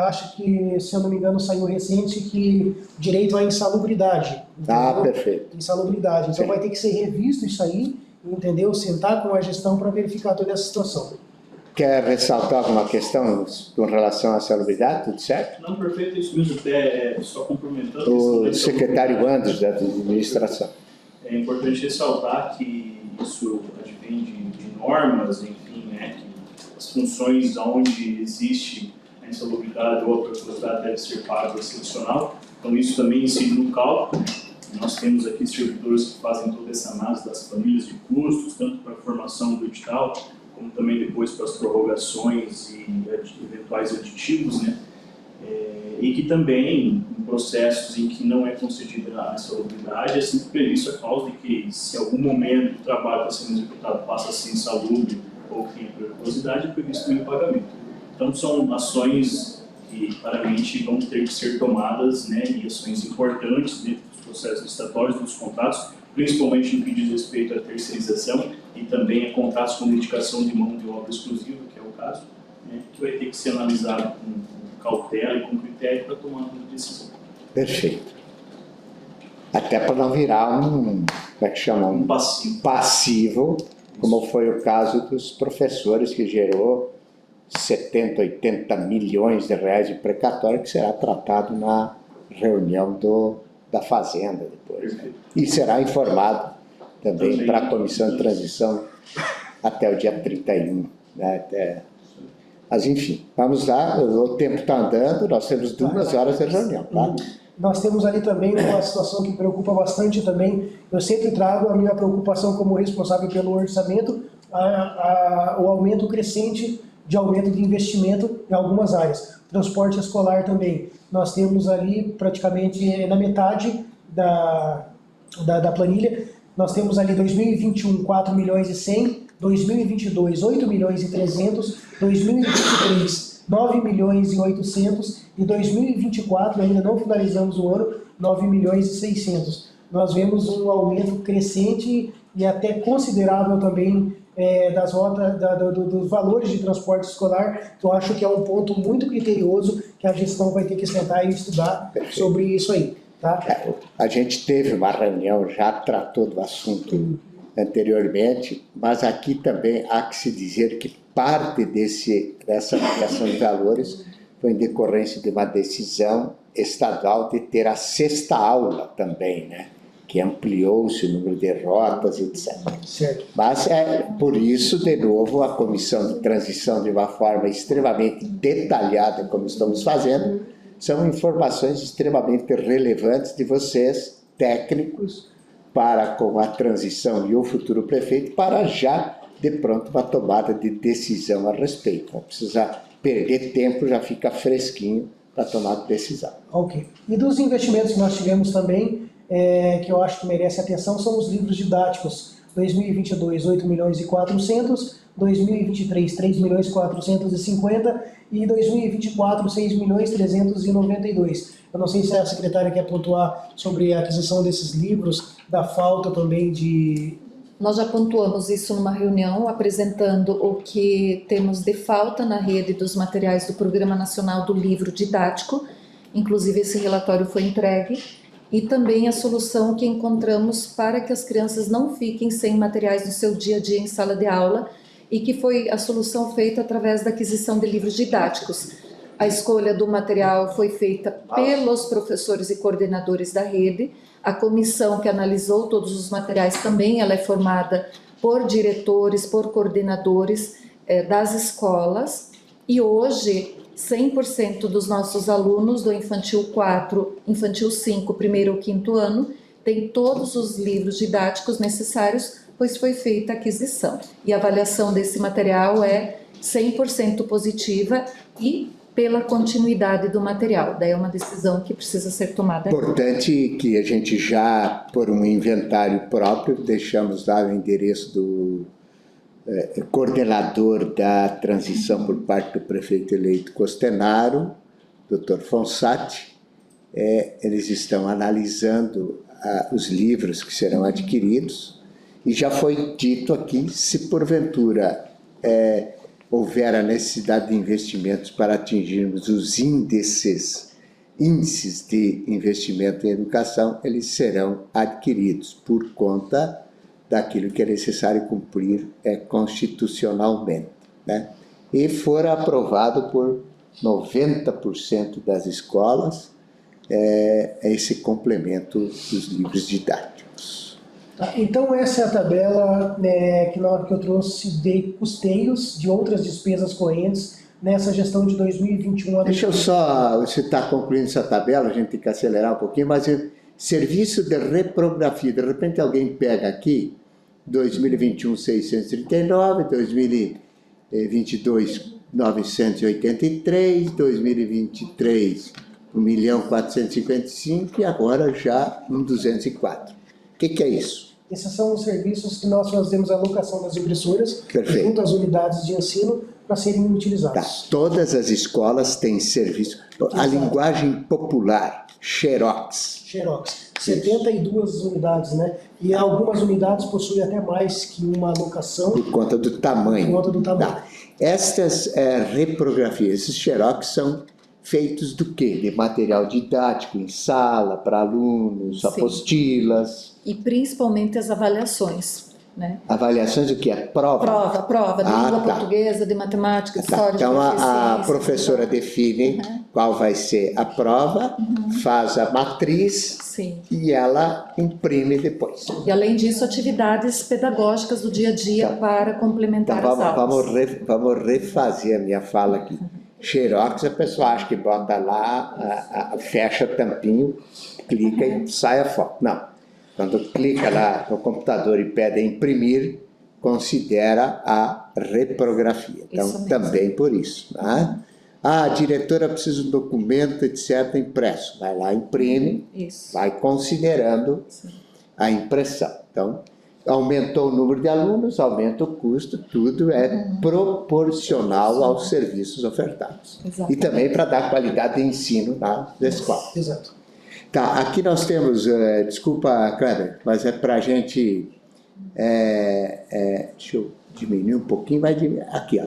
Acho que, se eu não me engano, saiu recente que direito à insalubridade. Entendeu? Perfeito. Insalubridade. Então Sim. vai ter que ser revisto isso aí, entendeu? Sentar com a gestão para verificar toda essa situação. Quer ressaltar alguma questão com relação à salubridade? Tudo certo? Não, perfeito, isso mesmo, até só complementando. O secretário Andros, da administração. É importante ressaltar que isso advém de normas, enfim, né, que as funções onde existe a insalubridade ou a periculosidade deve ser paga excepcional, então isso também incide no cálculo. Nós temos aqui servidores que fazem toda essa análise das planilhas de custos, tanto para a formação do edital, como também depois para as prorrogações e eventuais aditivos, né? E que também, em processos em que não é concedida a insalubridade, é sempre previsto a cláusula de que, se em algum momento o trabalho está sendo executado passa a ser insalubre ou que tem periculosidade, é previsto também o pagamento. Então, são ações que, claramente, vão ter que ser tomadas, né, e ações importantes dentro dos processos licitatórios, dos contratos, principalmente no que diz respeito à terceirização e também a contratos com dedicação de mão de obra exclusiva, que é o caso, né, que vai ter que ser analisado com cautela e com critério para tomar uma decisão. Perfeito. Até para não virar como é que chama? Um passivo. Passivo, como foi o caso dos professores, que gerou 70, 80 milhões de reais de precatório, que será tratado na reunião da Fazenda depois. Né? E será informado também para a Comissão de Transição até o dia 31. Né? Mas enfim, vamos lá, o tempo está andando, nós temos 2 horas de reunião. Tá? Nós temos ali também uma situação que preocupa bastante também. Eu sempre trago a minha preocupação como responsável pelo orçamento, o aumento crescente de aumento de investimento em algumas áreas. Transporte escolar também. Nós temos ali praticamente na metade da planilha. Nós temos ali 2021, 4 milhões e 100, 2022, 8 milhões e 300, 2023, 9 milhões e 800 e 2024, ainda não finalizamos o ano, 9 milhões e 600. Nós vemos um aumento crescente e até considerável também das rotas, dos valores de transporte escolar, que eu acho que é um ponto muito criterioso que a gestão vai ter que sentar e estudar sobre isso aí. Tá? A gente teve uma reunião, já tratou do assunto anteriormente, mas aqui também há que se dizer que parte dessa aplicação de valores foi em decorrência de uma decisão estadual de ter a 6ª aula também, né? Que ampliou-se o número de rotas, etc. Certo. Mas por isso, de novo, a comissão de transição, de uma forma extremamente detalhada, como estamos fazendo, são informações extremamente relevantes de vocês, técnicos, para com a transição e o futuro prefeito, para já, de pronto, uma tomada de decisão a respeito. Não precisa perder tempo, já fica fresquinho para tomar decisão. Ok. E dos investimentos que nós tivemos também, que eu acho que merece atenção, são os livros didáticos. 2022, 8 milhões e 400, 2023, 3 milhões e 450 e 2024, 6 milhões e 392. Eu não sei se a secretária quer pontuar sobre a aquisição desses livros, da falta também de... Nós já pontuamos isso numa reunião, apresentando o que temos de falta na rede dos materiais do Programa Nacional do Livro Didático, inclusive esse relatório foi entregue, e também a solução que encontramos para que as crianças não fiquem sem materiais do seu dia a dia em sala de aula, e que foi a solução feita através da aquisição de livros didáticos. A escolha do material foi feita pelos professores e coordenadores da rede. A comissão que analisou todos os materiais também, ela é formada por diretores, por coordenadores das escolas. E hoje, 100% dos nossos alunos do Infantil 4, Infantil 5, primeiro ou quinto ano, tem todos os livros didáticos necessários, pois foi feita a aquisição. E a avaliação desse material é 100% positiva e pela continuidade do material. Daí é uma decisão que precisa ser tomada. Importante que a gente já, por um inventário próprio, deixamos lá o endereço do coordenador da transição por parte do prefeito eleito Costenaro, Dr. Fonsati. Eles estão analisando os livros que serão adquiridos e já foi dito aqui, se porventura houver a necessidade de investimentos para atingirmos os índices de investimento em educação, eles serão adquiridos por conta daquilo que é necessário cumprir constitucionalmente, né? E for aprovado por 90% das escolas esse complemento dos livros didáticos. Tá, então essa é a tabela que na hora que eu trouxe de custeios de outras despesas correntes nessa gestão de 2021 a 2022. Deixa eu só, você está concluindo essa tabela, a gente tem que acelerar um pouquinho, mas serviço de reprografia, de repente alguém pega aqui, 2021, 639, 2022, 983, 2023, 1.455 e agora já 1.204. O que é isso? Esses são os serviços que nós fazemos a alocação das impressoras junto às unidades de ensino para serem utilizadas. Tá. Todas as escolas têm serviço. A linguagem popular, Xerox. Xerox. 72 unidades, né? E algumas unidades possuem até mais que uma alocação. Por conta do tamanho. Por conta do tamanho. Tá. Estas reprografias, esses Xerox são feitos do quê? De material didático, em sala, para alunos, Sim. Apostilas. E principalmente as avaliações, né? Avaliações do que? Prova? Prova de língua portuguesa, de matemática, de história, então de a professora define qual vai ser a prova, faz a matriz Sim. e ela imprime depois. E além disso, atividades pedagógicas do dia a dia para complementar Então as aulas. vamos refazer a minha fala aqui. Xerox, a pessoa acha que bota lá, fecha o tampinho, clica e sai a foto. Não. Quando clica lá no computador e pede imprimir, considera a reprografia. Então, também por isso. Né? A diretora precisa de um documento, etc., impresso. Vai lá, imprime, vai considerando a impressão. Então, aumentou o número de alunos, aumenta o custo, tudo é proporcional aos serviços ofertados. Exatamente. E também para dar qualidade de ensino na escola. Exato. Tá, aqui nós temos, desculpa, Kleber, mas é para a gente, deixa eu diminuir um pouquinho, vai diminuir, aqui, ó.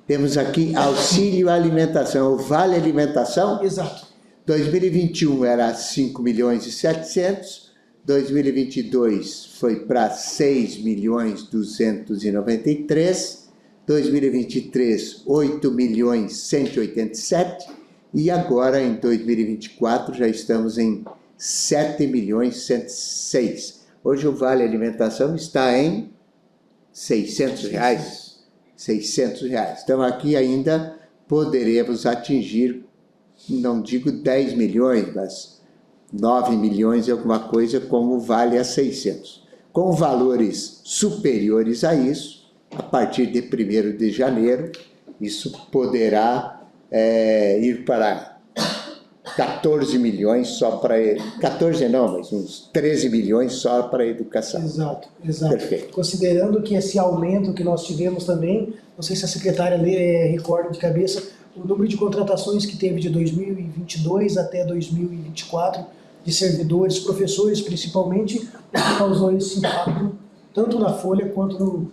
Temos aqui auxílio alimentação, o Vale Alimentação. Exato. 2021 era 5.700.000, 2022 foi para 6.293.000, 2023 8.187.000, e agora, em 2024, já estamos em 7.106.000. Hoje o Vale Alimentação está em R$600. R$600. Então, aqui ainda poderemos atingir, não digo 10 milhões, mas 9 milhões e alguma coisa, como vale a 600. Com valores superiores a isso, a partir de 1º de janeiro, isso poderá ir para 14 milhões só para... 14 não, mas uns 13 milhões só para a educação. Exato, exato. Perfeito. Considerando que esse aumento que nós tivemos também, não sei se a secretária recorda de cabeça, o número de contratações que teve de 2022 até 2024, de servidores, professores principalmente, o que causou esse impacto, tanto na folha quanto no...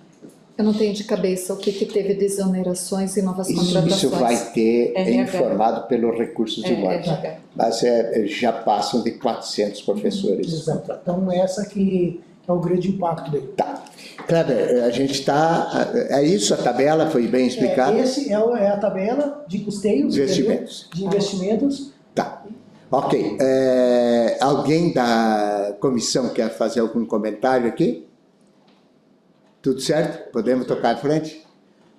Eu não tenho de cabeça o que teve de exonerações e novas contratações. Isso vai ter RH. informado pelos recursos humanos. RH. Mas já passam de 400 professores. Exato. Então essa que é o grande impacto dele. Tá. Kleber, a gente está... É isso, a tabela foi bem explicada? Esse é a tabela de custeios, Investimentos. de investimentos. Tá. Ok. Alguém da comissão quer fazer algum comentário aqui? Tudo certo? Podemos tocar à frente?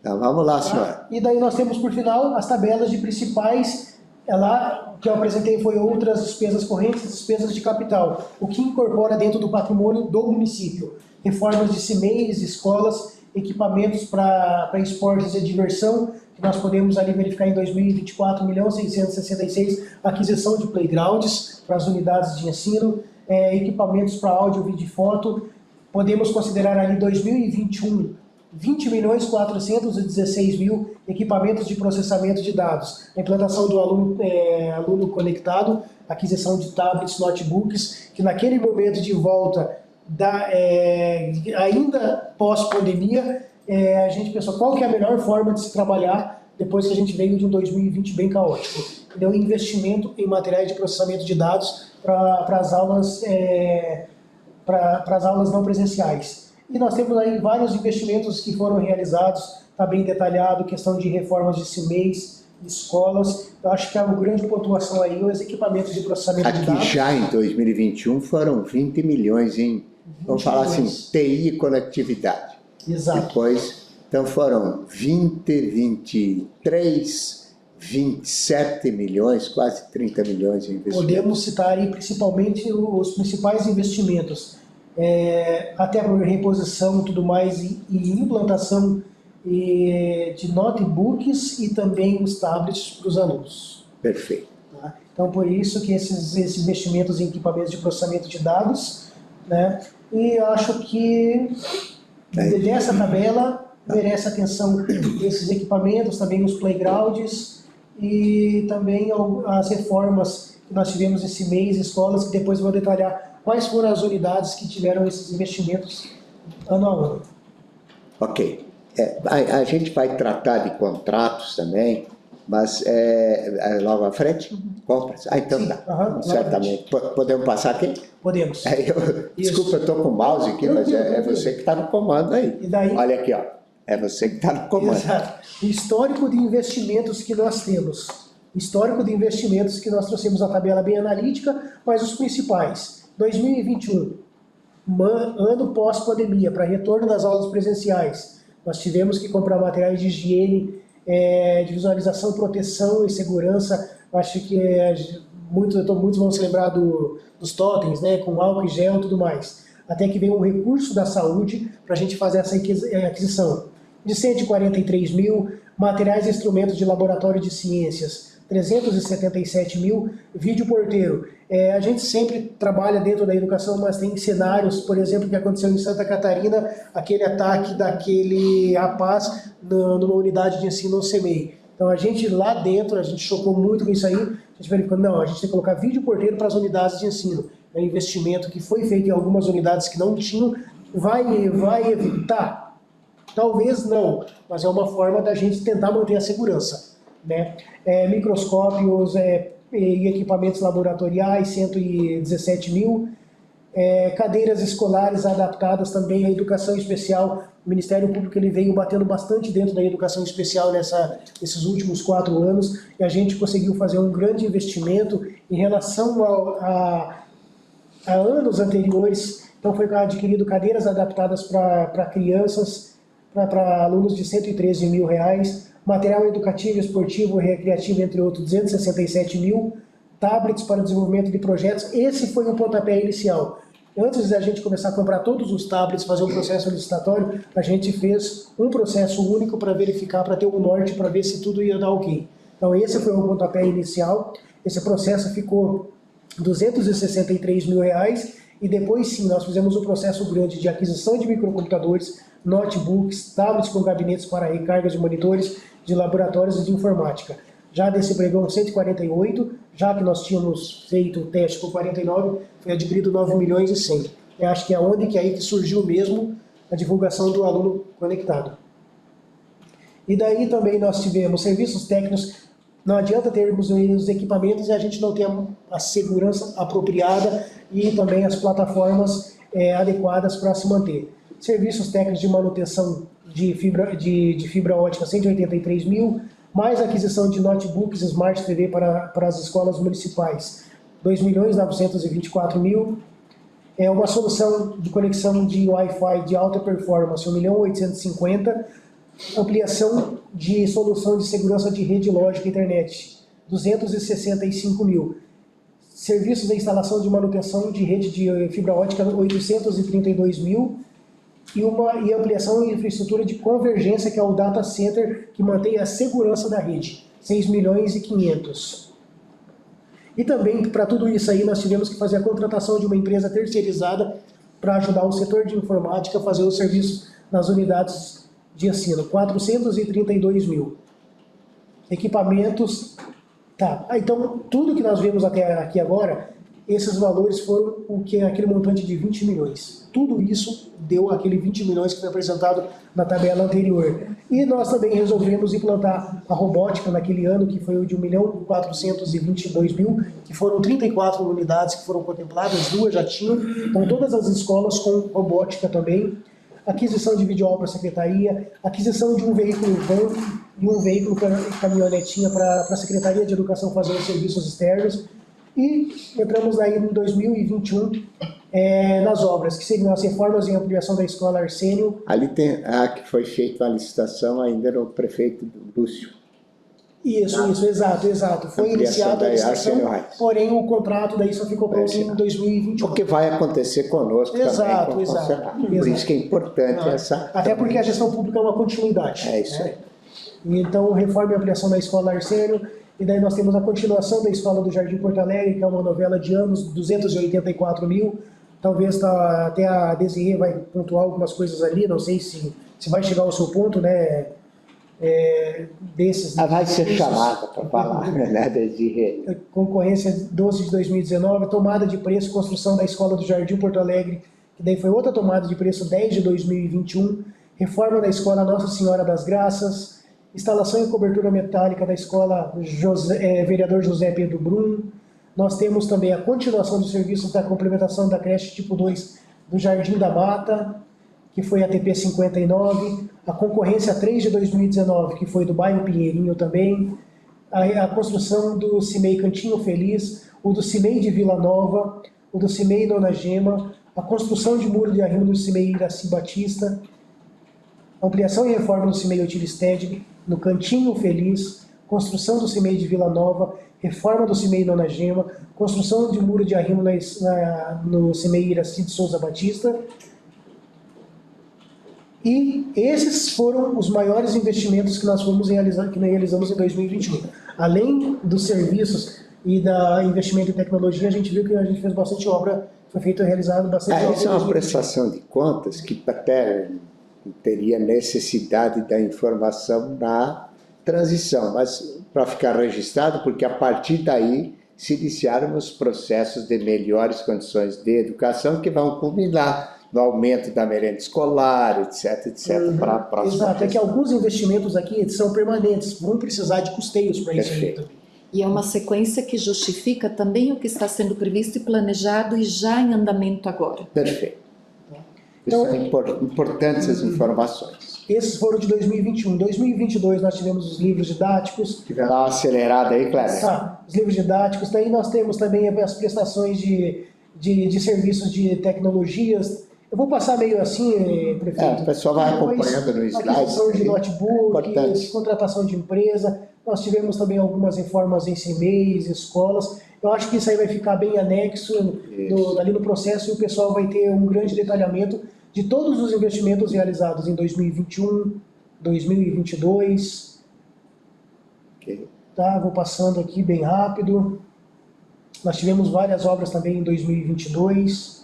Então, vamos lá, senhora. E daí nós temos, por final, as tabelas de principais, lá que eu apresentei foi outras despesas correntes, despesas de capital, o que incorpora dentro do patrimônio do município. Reformas de CIMEIs, escolas, equipamentos para esportes e diversão, que nós podemos ali verificar em 2024, 1.666.000, aquisição de playgrounds para as unidades de ensino, equipamentos para áudio, vídeo e foto. Podemos considerar ali 2021, 20.416.000 equipamentos de processamento de dados. A implantação do aluno conectado, aquisição de tablets, notebooks, que naquele momento de volta, ainda pós-pandemia, a gente pensou qual que é a melhor forma de se trabalhar depois que a gente veio de um 2020 bem caótico. Então, investimento em materiais de processamento de dados para as aulas não presenciais. E nós temos aí vários investimentos que foram realizados, está bem detalhado, questão de reformas de CIMEIs, escolas. Eu acho que a grande pontuação aí, os equipamentos de processamento de dados. Aqui já em 2021 foram 20 milhões em, vamos falar assim, TI e conectividade. Exato. Depois, então foram 23, 27 milhões, quase 30 milhões de investimentos. Podemos citar aí principalmente os principais investimentos, até por reposição e tudo mais, e implantação de notebooks e também os tablets para os alunos. Perfeito. Tá? Então, por isso que esses investimentos em equipamentos de processamento de dados, né? E acho que dessa tabela merece atenção esses equipamentos, também os playgrounds e também as reformas que nós tivemos esse mês, escolas, que depois eu vou detalhar quais foram as unidades que tiveram esses investimentos ano a ano. Ok. A gente vai tratar de contratos também, mas logo à frente? Compras? Então Sim, dá, certamente. Podemos passar aqui? Podemos. Desculpa, eu estou com o mouse aqui, mas é você que está no comando aí. E daí? Olha aqui, ó. É você que está no comando. Exato. Histórico de investimentos que nós temos. Histórico de investimentos que nós trouxemos a tabela bem analítica, mas os principais. 2021, ano pós-pandemia, para retorno das aulas presenciais. Nós tivemos que comprar materiais de higiene, de visualização, proteção e segurança. Acho que muitos vão se lembrar dos totens, né, com álcool e gel e tudo mais. Até que veio um recurso da saúde para a gente fazer essa aquisição. De 143 mil, materiais e instrumentos de laboratório de ciências, 377 mil, vídeo porteiro. A gente sempre trabalha dentro da educação, mas tem cenários, por exemplo, que aconteceu em Santa Catarina, aquele ataque daquele rapaz numa unidade de ensino no CEMEI. Então a gente lá dentro, a gente chocou muito com isso aí, a gente verificou, não, a gente tem que colocar vídeo porteiro para as unidades de ensino. É um investimento que foi feito em algumas unidades que não tinham, vai evitar? Talvez não, mas é uma forma da gente tentar manter a segurança, né? Microscópios e equipamentos laboratoriais, 117 mil. Cadeiras escolares adaptadas também à educação especial. O Ministério Público ele veio batendo bastante dentro da educação especial nesses últimos 4 anos, e a gente conseguiu fazer um grande investimento em relação a anos anteriores. Então foi adquirido cadeiras adaptadas para crianças, para alunos de 113 mil reais, material educativo, esportivo, recreativo, entre outros, 267 mil, tablets para desenvolvimento de projetos. Esse foi o pontapé inicial. Antes da gente começar a comprar todos os tablets, fazer um processo licitatório, a gente fez um processo único para verificar, para ter um norte, para ver se tudo ia dar ok. Então esse foi o pontapé inicial. Esse processo ficou 263 mil reais, e depois sim, nós fizemos um processo grande de aquisição de microcomputadores, notebooks, tablets com gabinetes para recarga de monitores, de laboratórios de informática. Já desse pregão 148, já que nós tínhamos feito o teste por 49, foi adquirido 9 milhões e 100. Eu acho que é onde que aí que surgiu mesmo a divulgação do aluno conectado. E daí também nós tivemos serviços técnicos. Não adianta termos os equipamentos e a gente não ter a segurança apropriada e também as plataformas adequadas para se manter. Serviços técnicos de manutenção de fibra ótica, 183 mil, mais aquisição de notebooks Smart TV para as escolas municipais, 2.924.000. Uma solução de conexão de Wi-Fi de alta performance, 1.850.000. Ampliação de solução de segurança de rede lógica e internet, 265.000. Serviços de instalação de manutenção de rede de fibra ótica, 832.000. E ampliação em infraestrutura de convergência, que é o data center, que mantém a segurança da rede, 6.500.000. E também, para tudo isso aí, nós tivemos que fazer a contratação de uma empresa terceirizada para ajudar o setor de informática a fazer o serviço nas unidades de ensino, 432.000. Equipamentos, tá. Então, tudo que nós vemos até aqui agora, esses valores foram aquele montante de 20 milhões. Tudo isso deu aquele 20 milhões que foi apresentado na tabela anterior. E nós também resolvemos implantar a robótica naquele ano, que foi o de 1.422.000, que foram 34 unidades que foram contempladas, 2 já tinham, então todas as escolas com robótica também. Aquisição de videoaula para a secretaria, aquisição de um veículo van e um veículo caminhonetinha para a Secretaria de Educação fazer os serviços externos. E entramos aí em 2021 nas obras, que seriam as reformas e ampliação da escola Arsênio. Ali tem que foi feita a licitação ainda no prefeito Lúcio. Isso, exato. Foi iniciada a licitação, porém o contrato daí só ficou pronto em 2021. O que vai acontecer conosco exato, também. Por isso que é importante essa... Até porque a gestão pública é uma continuidade. É isso aí. Então, reforma e ampliação da escola Arsênio. E daí nós temos a continuação da Escola do Jardim Porto Alegre, que é uma novela de anos, 284.000. Talvez até a Desirê vai pontuar algumas coisas ali, não sei se vai chegar ao seu ponto, né? Desses. Vai ser chamada para falar, né, Desirê? Concorrência 12 de 2019, tomada de preço, construção da Escola do Jardim Porto Alegre, que daí foi outra tomada de preço, 10 de 2021. Reforma da Escola Nossa Senhora das Graças. Instalação e cobertura metálica da escola Vereador José Pedro Brum. Nós temos também a continuação dos serviços da complementação da creche tipo 2 do Jardim da Mata, que foi a TP 59. A concorrência 3 de 2019, que foi do bairro Pinheirinho também. A construção do CIMEI Cantinho Feliz, o do CIMEI de Vila Nova, o do CIMEI Dona Gema, a construção de muro de arrimo do CIMEI Iraci Batista, ampliação e reforma do CIMEI Otílio Stedley, no Cantinho Feliz, construção do CIMEI de Vila Nova, reforma do CIMEI Dona Gema, construção de muro de arrimo no CIMEI Iraci de Souza Batista. E esses foram os maiores investimentos que nós realizamos em 2021. Além dos serviços e da investimento em tecnologia, a gente viu que a gente fez bastante obra, realizado bastante obra. Isso é uma prestação de contas que até teria necessidade da informação na transição, mas para ficar registrado, porque a partir daí se iniciaram os processos de melhores condições de educação que vão culminar no aumento da merenda escolar, etc, para a próxima. Exato, é que alguns investimentos aqui são permanentes, vão precisar de custeios para isso aí também. E é uma sequência que justifica também o que está sendo previsto e planejado e já em andamento agora. Perfeito. Então, são importantes as informações. Esses foram de 2021. Em 2022 nós tivemos os livros didáticos. Tiveram uma acelerada aí, Cléber? Os livros didáticos. Daí nós temos também as prestações de serviços de tecnologias. Eu vou passar meio assim, prefeito. O pessoal vai acompanhando no slide. Aquisição de notebooks, contratação de empresa. Nós tivemos também algumas reformas em CMEs, escolas. Eu acho que isso aí vai ficar bem anexo ali no processo e o pessoal vai ter um grande detalhamento de todos os investimentos realizados em 2021, 2022. Okay. Tá, vou passando aqui bem rápido. Nós tivemos várias obras também em 2022.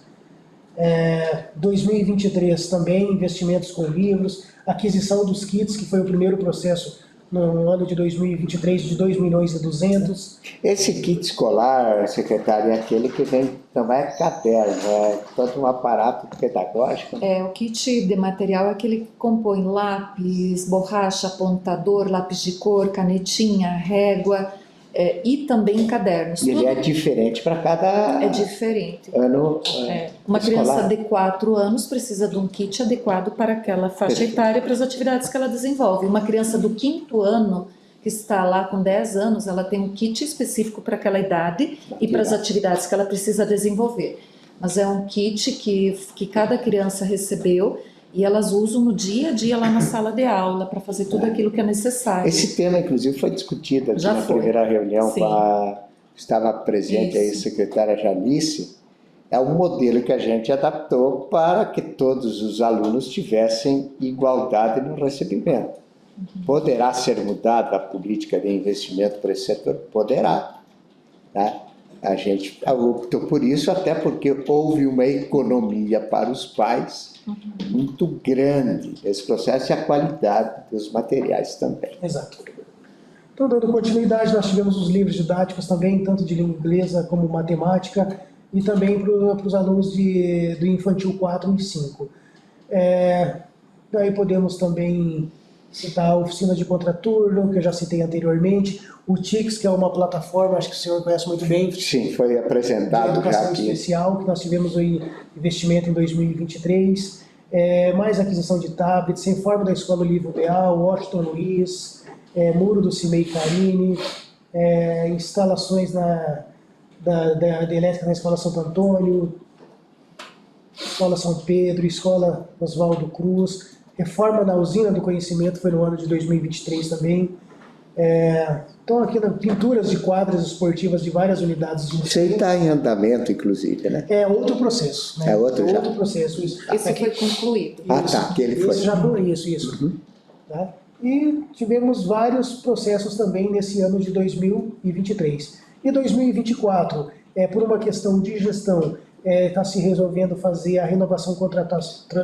2023 também, investimentos com livros. Aquisição dos kits, que foi o primeiro processo no ano de 2023, de 2.200.000. Esse kit escolar, secretário, é aquele que vem também caderno, todo um aparato pedagógico. O kit de material é aquele que compõe lápis, borracha, apontador, lápis de cor, canetinha, régua, e também cadernos. E ele Tudo é diferente para cada é diferente. ano Uma criança escolar. de 4 anos precisa de um kit adequado para aquela faixa Perfeito. etária, para as atividades que ela desenvolve. Uma criança do 5º ano, que está lá com 10 anos, ela tem um kit específico para aquela idade e para as atividades que ela precisa desenvolver. Mas é um kit que cada criança recebeu e elas usam no dia a dia lá na sala de aula para fazer tudo aquilo que é necessário. Esse tema, inclusive, foi discutido aqui Já na foi. primeira reunião Sim. com a... Estava presente aí a Isso. secretária Janice. É um modelo que a gente adaptou para que todos os alunos tivessem igualdade no recebimento. Poderá ser mudada a política de investimento para esse setor? Poderá. Tá? A gente optou por isso, até porque houve uma economia para os pais muito grande nesse processo e a qualidade dos materiais também. Exato. Então, dando continuidade, nós tivemos os livros didáticos também, tanto de língua inglesa como matemática, e também para os alunos do infantil 4 e 5. Daí podemos também citar a oficina de contraturno, que eu já citei anteriormente, o TICS, que é uma plataforma, acho que o senhor conhece muito bem, Sim, foi de apresentado já educação aqui. especial, que nós tivemos aí investimento em 2023, mais aquisição de tablets, Informe da Escola Livro Real, Washington Luiz, Muro do Cimei Carini, instalações da elétrica na Escola Santo Antônio, Escola São Pedro, Escola Oswaldo Cruz, reforma na Usina do Conhecimento foi no ano de 2023 também. Então aqui pinturas de quadras esportivas de várias unidades de Isso aí ensino. está em andamento, inclusive, né? É outro processo, né? É outro já. Outro processo, isso. Isso Aqui- foi concluído. Ah, tá, aquele foi. Isso já foi isso. Tá? E tivemos vários processos também nesse ano de 2023. E 2024, por uma questão de gestão, está se resolvendo fazer a renovação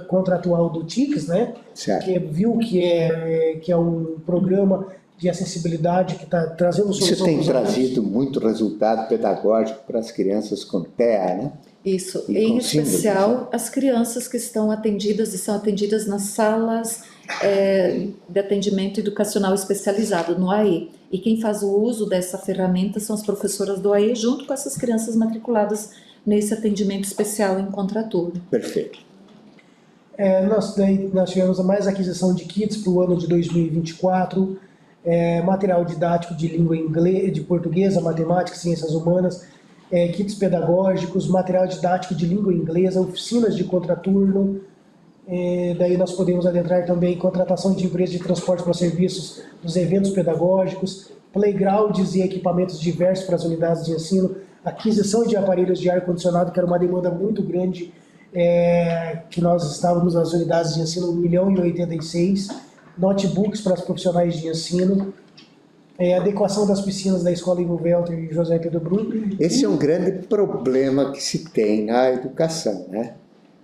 contratual do TICS, né? Certo. Que viu que é um programa de acessibilidade que está trazendo solução. Isso tem pros alunos. trazido muito resultado pedagógico para as crianças com TEA, né? Isso, E em com síndrome, especial as crianças que estão atendidas e são atendidas nas salas de atendimento educacional especializado, no AE. E quem faz o uso dessa ferramenta são as professoras do AE, junto com essas crianças matriculadas nesse atendimento especial em contraturno. Perfeito. Nós tivemos mais aquisição de kits para o ano de 2024, material didático de língua inglesa, de portuguesa, matemática, ciências humanas, kits pedagógicos, material didático de língua inglesa, oficinas de contraturno. Daí nós podemos adentrar também em contratação de empresas de transporte para serviços dos eventos pedagógicos, playgrounds e equipamentos diversos para as unidades de ensino, aquisição de aparelhos de ar-condicionado, que era uma demanda muito grande, que nós estávamos nas unidades de ensino 1.086.000, notebooks para os profissionais de ensino, adequação das piscinas da Escola Ivo Welter e José Pedro Brum. Esse é um grande problema que se tem na educação, né?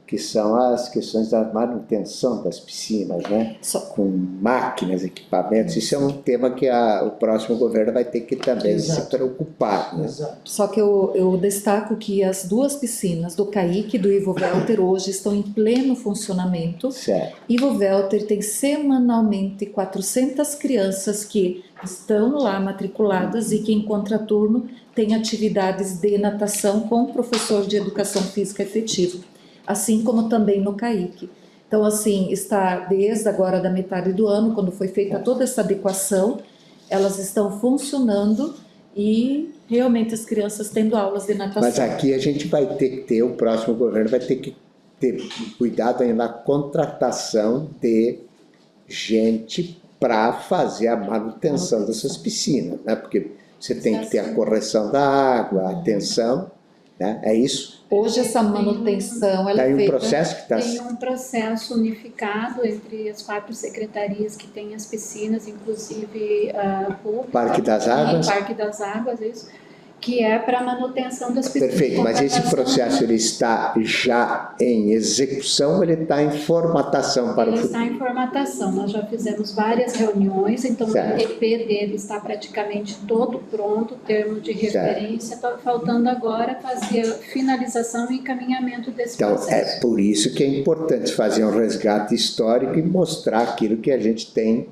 Que são as questões da manutenção das piscinas, né? Com máquinas, equipamentos. Isso é um tema que o próximo governo vai ter que também Exato. se preocupar, né? Exato. Só que eu destaco que as 2 piscinas do CAIC e do Ivo Welter hoje estão em pleno funcionamento. Certo. Ivo Welter tem semanalmente 400 crianças que estão lá matriculadas e que em contraturno têm atividades de natação com o professor de educação física efetivo, assim como também no CAIC. Então, assim, está desde agora da metade do ano, quando foi feita toda essa adequação, elas estão funcionando e realmente as crianças tendo aulas de natação. Mas aqui a gente vai ter que ter, o próximo governo vai ter que ter cuidado aí na contratação de gente para fazer a manutenção dessas piscinas, né? Porque você tem que ter a correção da água, a atenção, né? É isso? Hoje essa manutenção ela Tem é um feita... processo que está... Tem um processo unificado entre as 4 secretarias que têm as piscinas, inclusive públicas. Parque das Águas? Parque das Águas, isso. Que é para manutenção das piscinas. Perfeito, mas esse Contratação- processo ele está já em execução ou ele está em formatação para o Ele futuro? está em formatação, nós já fizemos várias reuniões, então Certo. o EP dele está praticamente todo pronto, termo de referência, está faltando agora fazer a finalização e encaminhamento desse Então, processo. é por isso que é importante fazer um resgate histórico e mostrar aquilo que a gente tem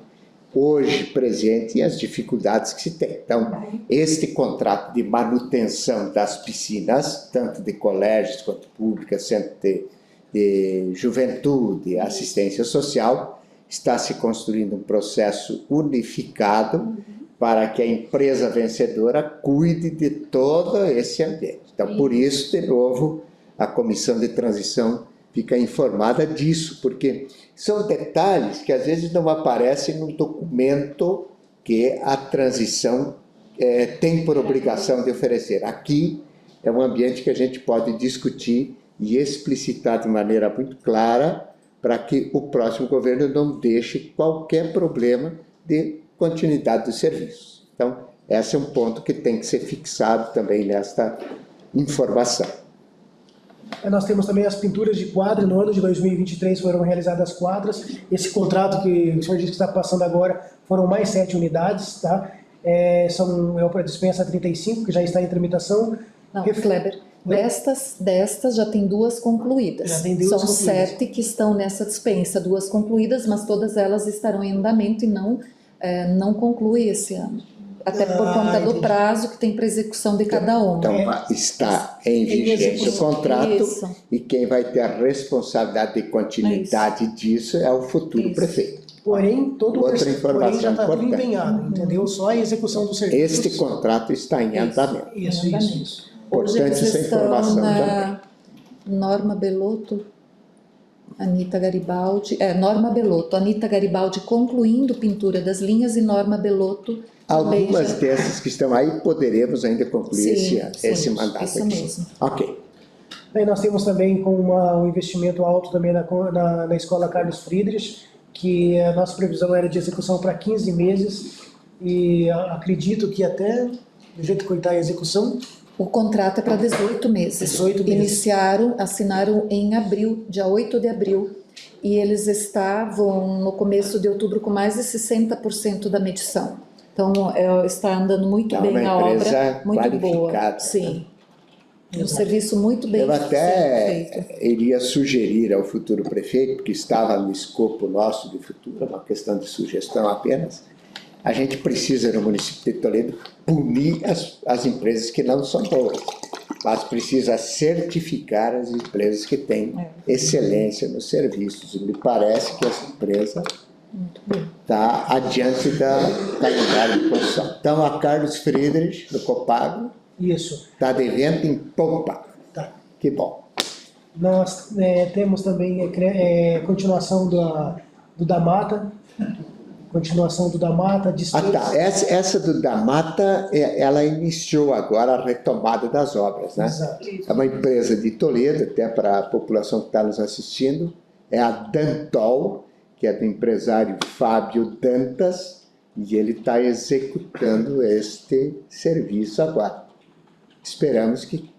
hoje presente e as dificuldades que se tem. Então, este contrato de manutenção das piscinas, tanto de colégios quanto públicas, centro de juventude, assistência social, está se construindo um processo unificado para que a empresa vencedora cuide de todo esse ambiente. Então, por isso, de novo, a comissão de transição fica informada disso, porque são detalhes que às vezes não aparecem no documento que a transição tem por obrigação de oferecer. Aqui é um ambiente que a gente pode discutir e explicitar de maneira muito clara para que o próximo governo não deixe qualquer problema de continuidade dos serviços. Então, esse é um ponto que tem que ser fixado também nesta informação. Nós temos também as pinturas de quadra. No ano de 2023 foram realizadas quadras. Esse contrato que o senhor disse que está passando agora foram mais 7 unidades, tá? É para dispensa 35, que já está em tramitação. Não, Kleber, destas já tem 2 concluídas. Já tem 2 São concluídas. 7 que estão nessa dispensa, 2 concluídas, mas todas elas estarão em andamento e não conclui esse ano. Até por conta do entendi. prazo que tem para execução de cada uma. Então, está em vigência o contrato Isso. e quem vai ter a responsabilidade de continuidade disso é o futuro Isso. prefeito. Porém, Outra porém informação já está tudo importante. empenhado, entendeu? Só a execução do serviço. Este contrato está em andamento. Isso. Hoje Importante eles essa estão informação na Norma Belotto, Anita Garibaldi, Anita Garibaldi concluindo pintura das linhas e Norma Belotto também Algumas já- dessas que estão aí poderemos ainda concluir Sim, esse sim, mandato isso aqui. mesmo. Ok. Aí nós temos também um investimento alto também na Escola Carlos Friedrich, que a nossa previsão era de execução para 15 meses, e acredito que até, do jeito que está a execução, O contrato é para 18 meses. 18 meses. Assinaram em abril, dia 8 de abril, e eles estavam no começo de outubro com mais de 60% da medição. Então, está andando muito É bem uma a empresa obra, muito boa. qualificada. Sim. Um serviço muito bem Eu até feito. iria sugerir ao futuro prefeito, porque estava no escopo nosso de futuro, uma questão de sugestão apenas, a gente precisa no município de Toledo punir as empresas que não são boas, mas precisa certificar as empresas que têm excelência nos serviços. E me parece que essa empresa está adiante da calendário de construção. Então, a Carlos Friedrich, do Copago, isso. está devendo em pompa. Tá. Que bom. Nós temos também continuação do da Mata, Tá. Essa do da Mata, ela iniciou agora a retomada das obras, né? Exato. É uma empresa de Toledo, até para a população que está nos assistindo, é a Dantol, que é do empresário Fábio Dantas, e ele está executando este serviço agora. Esperamos que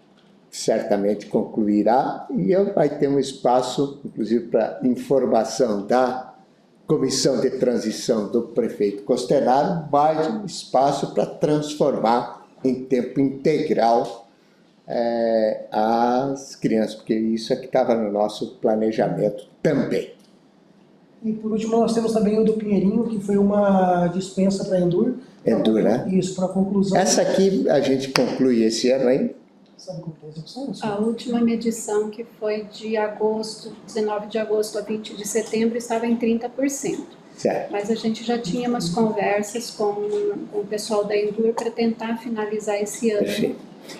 certamente concluirá e vai ter um espaço, inclusive para informação da comissão de transição do prefeito Costenaro, mais um espaço para transformar em tempo integral as crianças, porque isso é que estava no nosso planejamento também. E por último nós temos também o do Pinheirinho, que foi uma dispensa para Endur. Endur, né? Isso, para conclusão. Essa aqui a gente conclui esse ano ainda. Sabe como é a execução? A última medição, que foi de agosto, 19 de agosto a 20 de setembro, estava em 30%. Certo. Mas a gente já tinha umas conversas com o pessoal da Endur para tentar finalizar esse ano. Perfeito.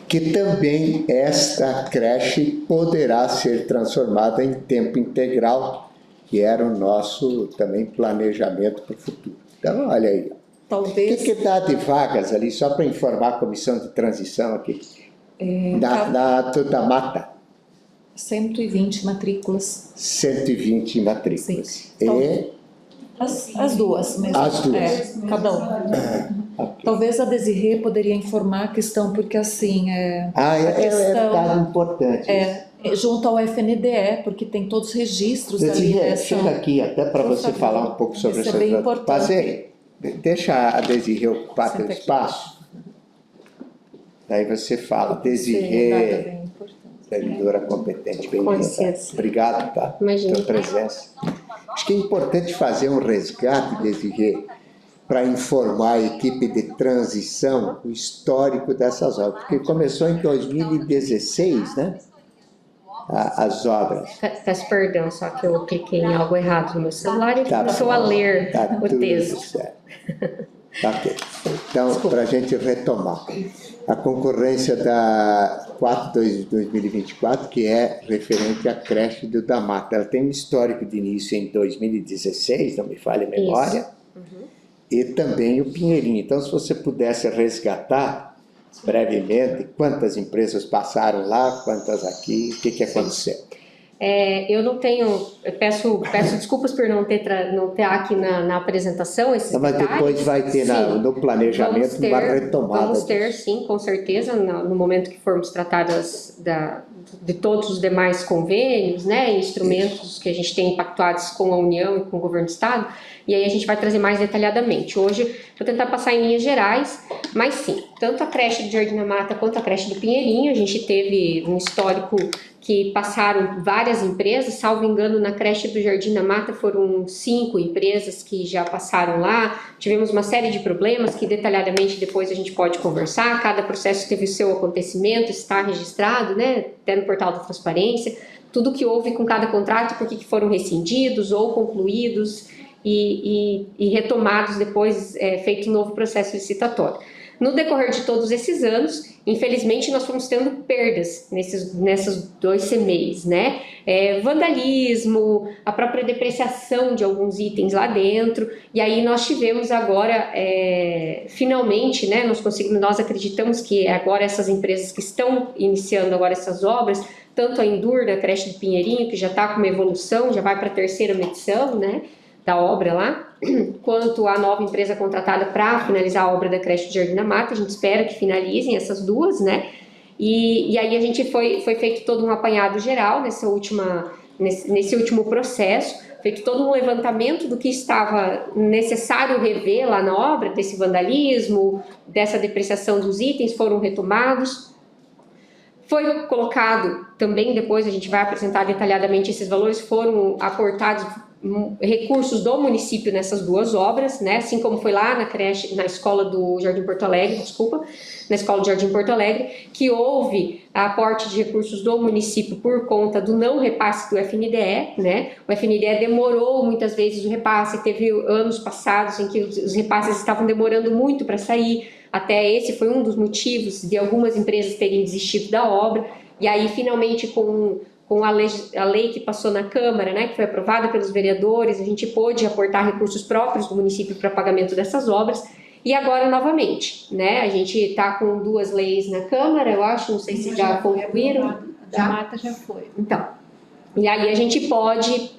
Que também esta creche poderá ser transformada em tempo integral, que era o nosso também planejamento para o futuro. Então, olha aí. O Talvez. que dá de vagas ali, só para informar a comissão de transição aqui? Da Mata, 120 matrículas. 120 matrículas. Sim. E As duas mesmo. As duas. Cada uma. Talvez a Desirê poderia informar a questão, porque assim, é questão- dado importante. junto ao FNDE, porque tem todos os registros ali. Desirê, chega aqui até para Por você favor. falar um pouco sobre Isso essa é bem importante. Deixa a Desirê ocupar Senta teu aqui. espaço. Daí você fala, Sim, Desirê, nada bem importante. servidora competente, Com bem-vinda. licença. Obrigado, tá? Imagina. Pela presença. Acho que é importante fazer um resgate, Desirê, para informar a equipe de transição o histórico dessas obras, porque começou em 2016, né? As obras. Peço perdão, só que eu cliquei em algo errado no meu celular e Tá começou bom, a ler tá o tudo texto. certo. Ok. Então, para a gente retomar, a concorrência da 4/2024, que é referente à creche do da Mata, ela tem um histórico de início em 2016, não me falha a memória, e também o Pinheirinho. Então, se você pudesse resgatar brevemente quantas empresas passaram lá, quantas aqui, o que aconteceu? Eu não tenho, eu peço desculpas por não ter aqui na apresentação esses Mas detalhes. depois vai ter no planejamento uma retomada. Vamos ter, disso. sim, com certeza, no momento que formos tratar de todos os demais convênios, né, instrumentos que a gente tem pactuados com a União e com o Governo do Estado, e aí a gente vai trazer mais detalhadamente. Hoje, vou tentar passar em linhas gerais, mas sim, tanto a creche do Jardim da Mata quanto a creche do Pinheirinho, a gente teve um histórico que passaram várias empresas, salvo engano, na creche do Jardim da Mata foram 5 empresas que já passaram lá, tivemos uma série de problemas que detalhadamente depois a gente pode conversar, cada processo teve o seu acontecimento, está registrado, né, até no portal da transparência, tudo que houve com cada contrato, por que foram rescindidos ou concluídos e retomados depois, feito um novo processo licitatório. No decorrer de todos esses anos, infelizmente, nós fomos tendo perdas nessas 2 CMEIs, né? Vandalismo, a própria depreciação de alguns itens lá dentro, e aí nós tivemos agora, finalmente, né? Nós acreditamos que agora essas empresas que estão iniciando agora essas obras, tanto a Endur, da creche do Pinheirinho, que já está com uma evolução, já vai para a 3ª medição, né? Da obra lá, quanto a nova empresa contratada para finalizar a obra da creche do Jardim da Mata, a gente espera que finalizem essas 2, né? E aí a gente foi feito todo um apanhado geral nesse último processo, feito todo um levantamento do que estava necessário rever lá na obra, desse vandalismo, dessa depreciação dos itens, foram retomados. Foi colocado também, depois a gente vai apresentar detalhadamente esses valores, foram aportados recursos do município nessas 2 obras, né? Assim como foi lá na escola do Jardim Porto Alegre, na escola do Jardim Porto Alegre, que houve aporte de recursos do município por conta do não repasse do FNDE, né? O FNDE demorou muitas vezes o repasse, teve anos passados em que os repasses estavam demorando muito para sair, até esse foi um dos motivos de algumas empresas terem desistido da obra, e aí finalmente com a lei que passou na Câmara, né, que foi aprovada pelos vereadores, a gente pôde aportar recursos próprios do município para pagamento dessas obras, e agora novamente, né, a gente está com 2 leis na Câmara, eu acho, não sei se já concluíram. Da Mata já foi. Então, e aí a gente pode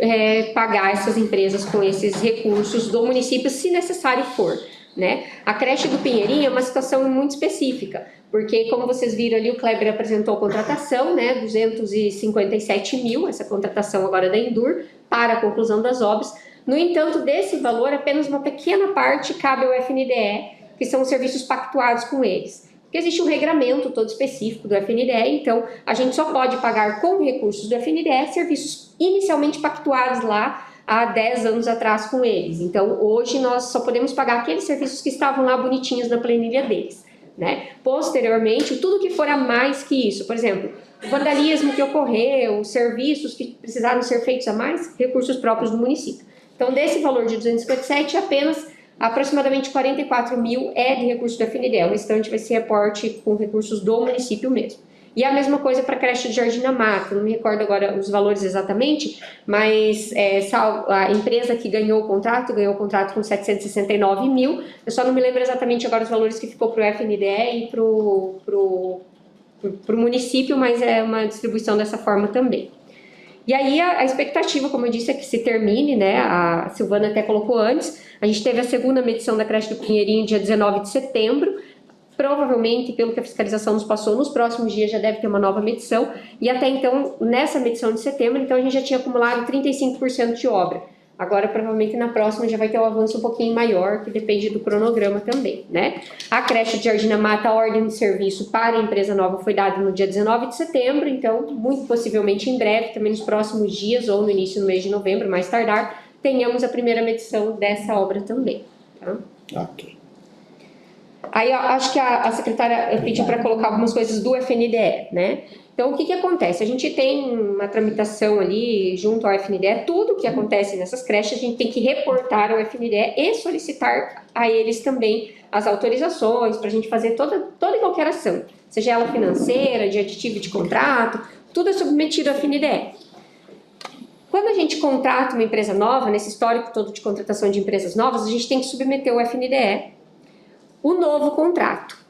pagar essas empresas com esses recursos do município, se necessário for, né. A creche do Pinheirinho é uma situação muito específica, porque, como vocês viram ali, o Kleber apresentou a contratação, né, 257 mil, essa contratação agora da Endur, para a conclusão das obras. No entanto, desse valor, apenas uma pequena parte cabe ao FNDE, que são os serviços pactuados com eles. Porque existe um regramento todo específico do FNDE, então a gente só pode pagar com recursos do FNDE serviços inicialmente pactuados lá há 10 anos atrás com eles. Então, hoje nós só podemos pagar aqueles serviços que estavam lá bonitinhos na planilha deles, né? Posteriormente, tudo que for a mais que isso, por exemplo, o vandalismo que ocorreu, serviços que precisaram ser feitos a mais, recursos próprios do município. Então, desse valor de 257, apenas aproximadamente 44 mil é de recurso do FNDE, o restante vai ser aporte com recursos do município mesmo. E a mesma coisa para a creche do Jardim da Mata, não me recordo agora os valores exatamente, mas a empresa que ganhou o contrato com 769 mil, eu só não me lembro exatamente agora os valores que ficou para o FNDE e para o município, mas é uma distribuição dessa forma também. E aí a expectativa, como eu disse, é que se termine, né? A Silvana até colocou antes, a gente teve a 2ª medição da creche do Pinheirinho dia 19 de setembro, provavelmente, pelo que a fiscalização nos passou, nos próximos dias já deve ter uma nova medição, e até então, nessa medição de setembro, então a gente já tinha acumulado 35% de obra. Agora, provavelmente, na próxima já vai ter um avanço um pouquinho maior, que depende do cronograma também, né? A creche de Jardim da Mata, a ordem de serviço para a empresa nova foi dada no dia 19 de setembro, então, muito possivelmente em breve, também nos próximos dias, ou no início do mês de novembro, mais tardar, tenhamos a primeira medição dessa obra também, tá? Ok. Aí eu acho que a secretária pediu para colocar algumas coisas do FNDE, né? Então, o que acontece? A gente tem uma tramitação ali junto ao FNDE, tudo que acontece nessas creches, a gente tem que reportar ao FNDE e solicitar a eles também as autorizações para a gente fazer toda e qualquer ação, seja ela financeira, de aditivo de contrato, tudo é submetido ao FNDE. Quando a gente contrata uma empresa nova, nesse histórico todo de contratação de empresas novas, a gente tem que submeter ao FNDE o novo contrato.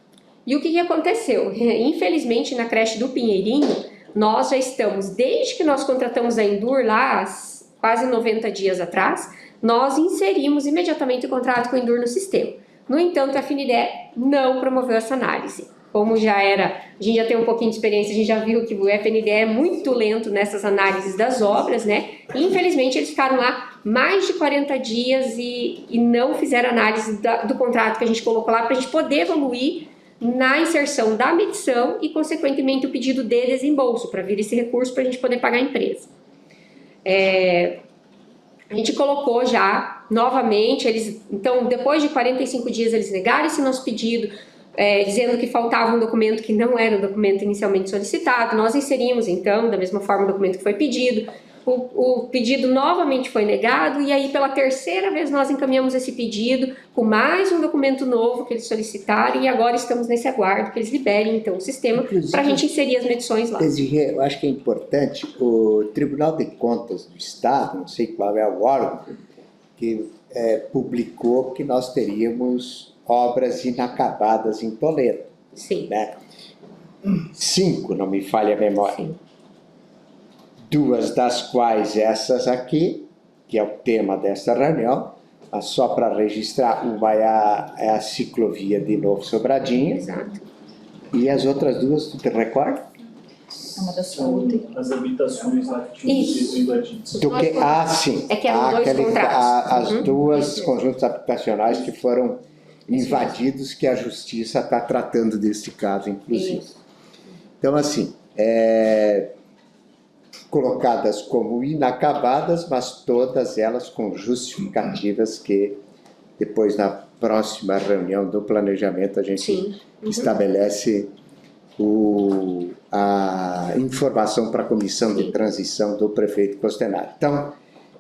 E o que aconteceu? Infelizmente, na creche do Pinheirinho, nós já estamos, desde que nós contratamos a Endur lá, quase 90 dias atrás, nós inserimos imediatamente o contrato com a Endur no sistema. No entanto, a FNDE não promoveu essa análise. Como já era, a gente já tem um pouquinho de experiência, a gente já viu que o FNDE é muito lento nessas análises das obras, né? E, infelizmente, eles ficaram lá mais de 40 dias e não fizeram análise do contrato que a gente colocou lá para a gente poder evoluir na inserção da medição e, consequentemente, o pedido de desembolso para vir esse recurso para a gente poder pagar a empresa. A gente colocou já, novamente, então, depois de 45 dias, eles negaram esse nosso pedido, dizendo que faltava um documento que não era o documento inicialmente solicitado. Nós inserimos, então, da mesma forma, o documento que foi pedido. O pedido novamente foi negado e aí pela terceira vez nós encaminhamos esse pedido com mais um documento novo que eles solicitaram e agora estamos nesse aguardo que eles liberem então o sistema para a gente inserir as medições lá. Eu acho que é importante, o Tribunal de Contas do Estado, não sei qual é o órgão, que publicou que nós teríamos obras inacabadas em Toledo. Sim. Né? 5, não me falha a memória. Sim. 2 das quais essas aqui, que é o tema desta reunião, mas só para registrar, uma é a ciclovia de Novo Sobradinho. Exato. E as outras 2, tu te recorda? Uma das saúde. As habitações lá que tinham sido invadidas. Sim. É que eram 2 contratos. As 2 conjuntos habitacionais que foram invadidos, que a Justiça está tratando desse caso, inclusive. Isso. Então, assim, colocadas como inacabadas, mas todas elas com justificativas que depois na próxima reunião do planejamento a gente estabelece a informação para a comissão de transição do prefeito Costenaro. Então,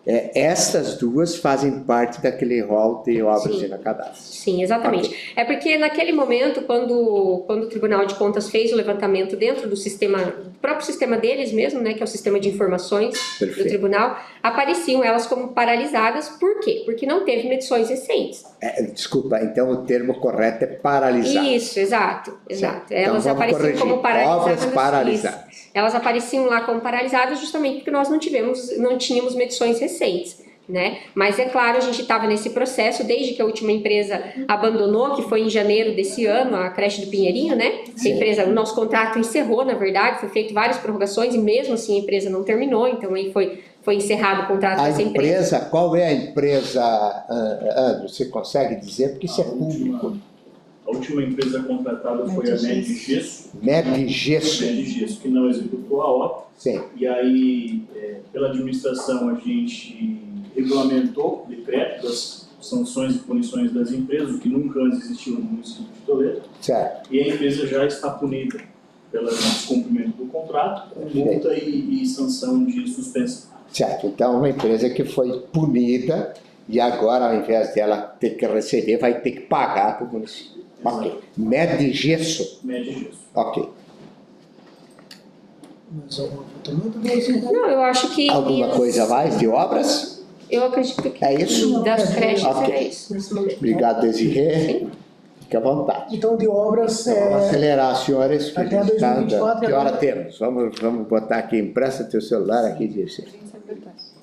estas 2 fazem parte daquele rol de obras inacabadas. Sim, exatamente. Okay. É porque naquele momento, quando o Tribunal de Contas fez o levantamento dentro do sistema, do próprio sistema deles mesmo, né, que é o sistema de informações do Tribunal, apareciam elas como paralisadas. Por quê? Porque não teve medições recentes. Desculpa, então o termo correto é paralisar. Isso, exato. Elas então, apareciam como paralisadas. Obras paralisadas. Elas apareciam lá como paralisadas justamente porque nós não tínhamos medições recentes, né? Mas é claro, a gente estava nesse processo desde que a última empresa abandonou, que foi em janeiro desse ano, a creche do Pinheirinho, né? A empresa, o nosso contrato encerrou, na verdade, foi feito várias prorrogações e mesmo assim a empresa não terminou, então aí foi encerrado o contrato dessa empresa. Qual é a empresa, André? Você consegue dizer? Porque isso é público. A última empresa contratada foi a Med Gesso. Med Gesso. Med Gesso, que não executou a obra. Sim. E aí, pela administração, a gente regulamentou o decreto das sanções e punições das empresas, o que nunca antes existiu no município de Toledo. Certo. E a empresa já está punida pelo descumprimento do contrato, com multa e sanção de suspensão. Certo. Então, uma empresa que foi punida e agora, ao invés dela ter que receber, vai ter que pagar para o município. Ok. Med Gesso. Med Gesso. Ok. Não, eu acho que... Alguma coisa a mais de obras? Eu acredito que é isso? Das creches é isso, nesse momento. Obrigado, Desirê. Fique à vontade. Então, de obras... Vamos acelerar, senhores. Que até 2024. Que hora temos? Vamos botar aqui, empresta teu celular aqui, Desirê.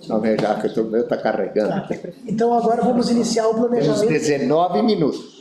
Não, já que o meu está carregando. Então, agora vamos iniciar o planejamento. Temos 19 minutos.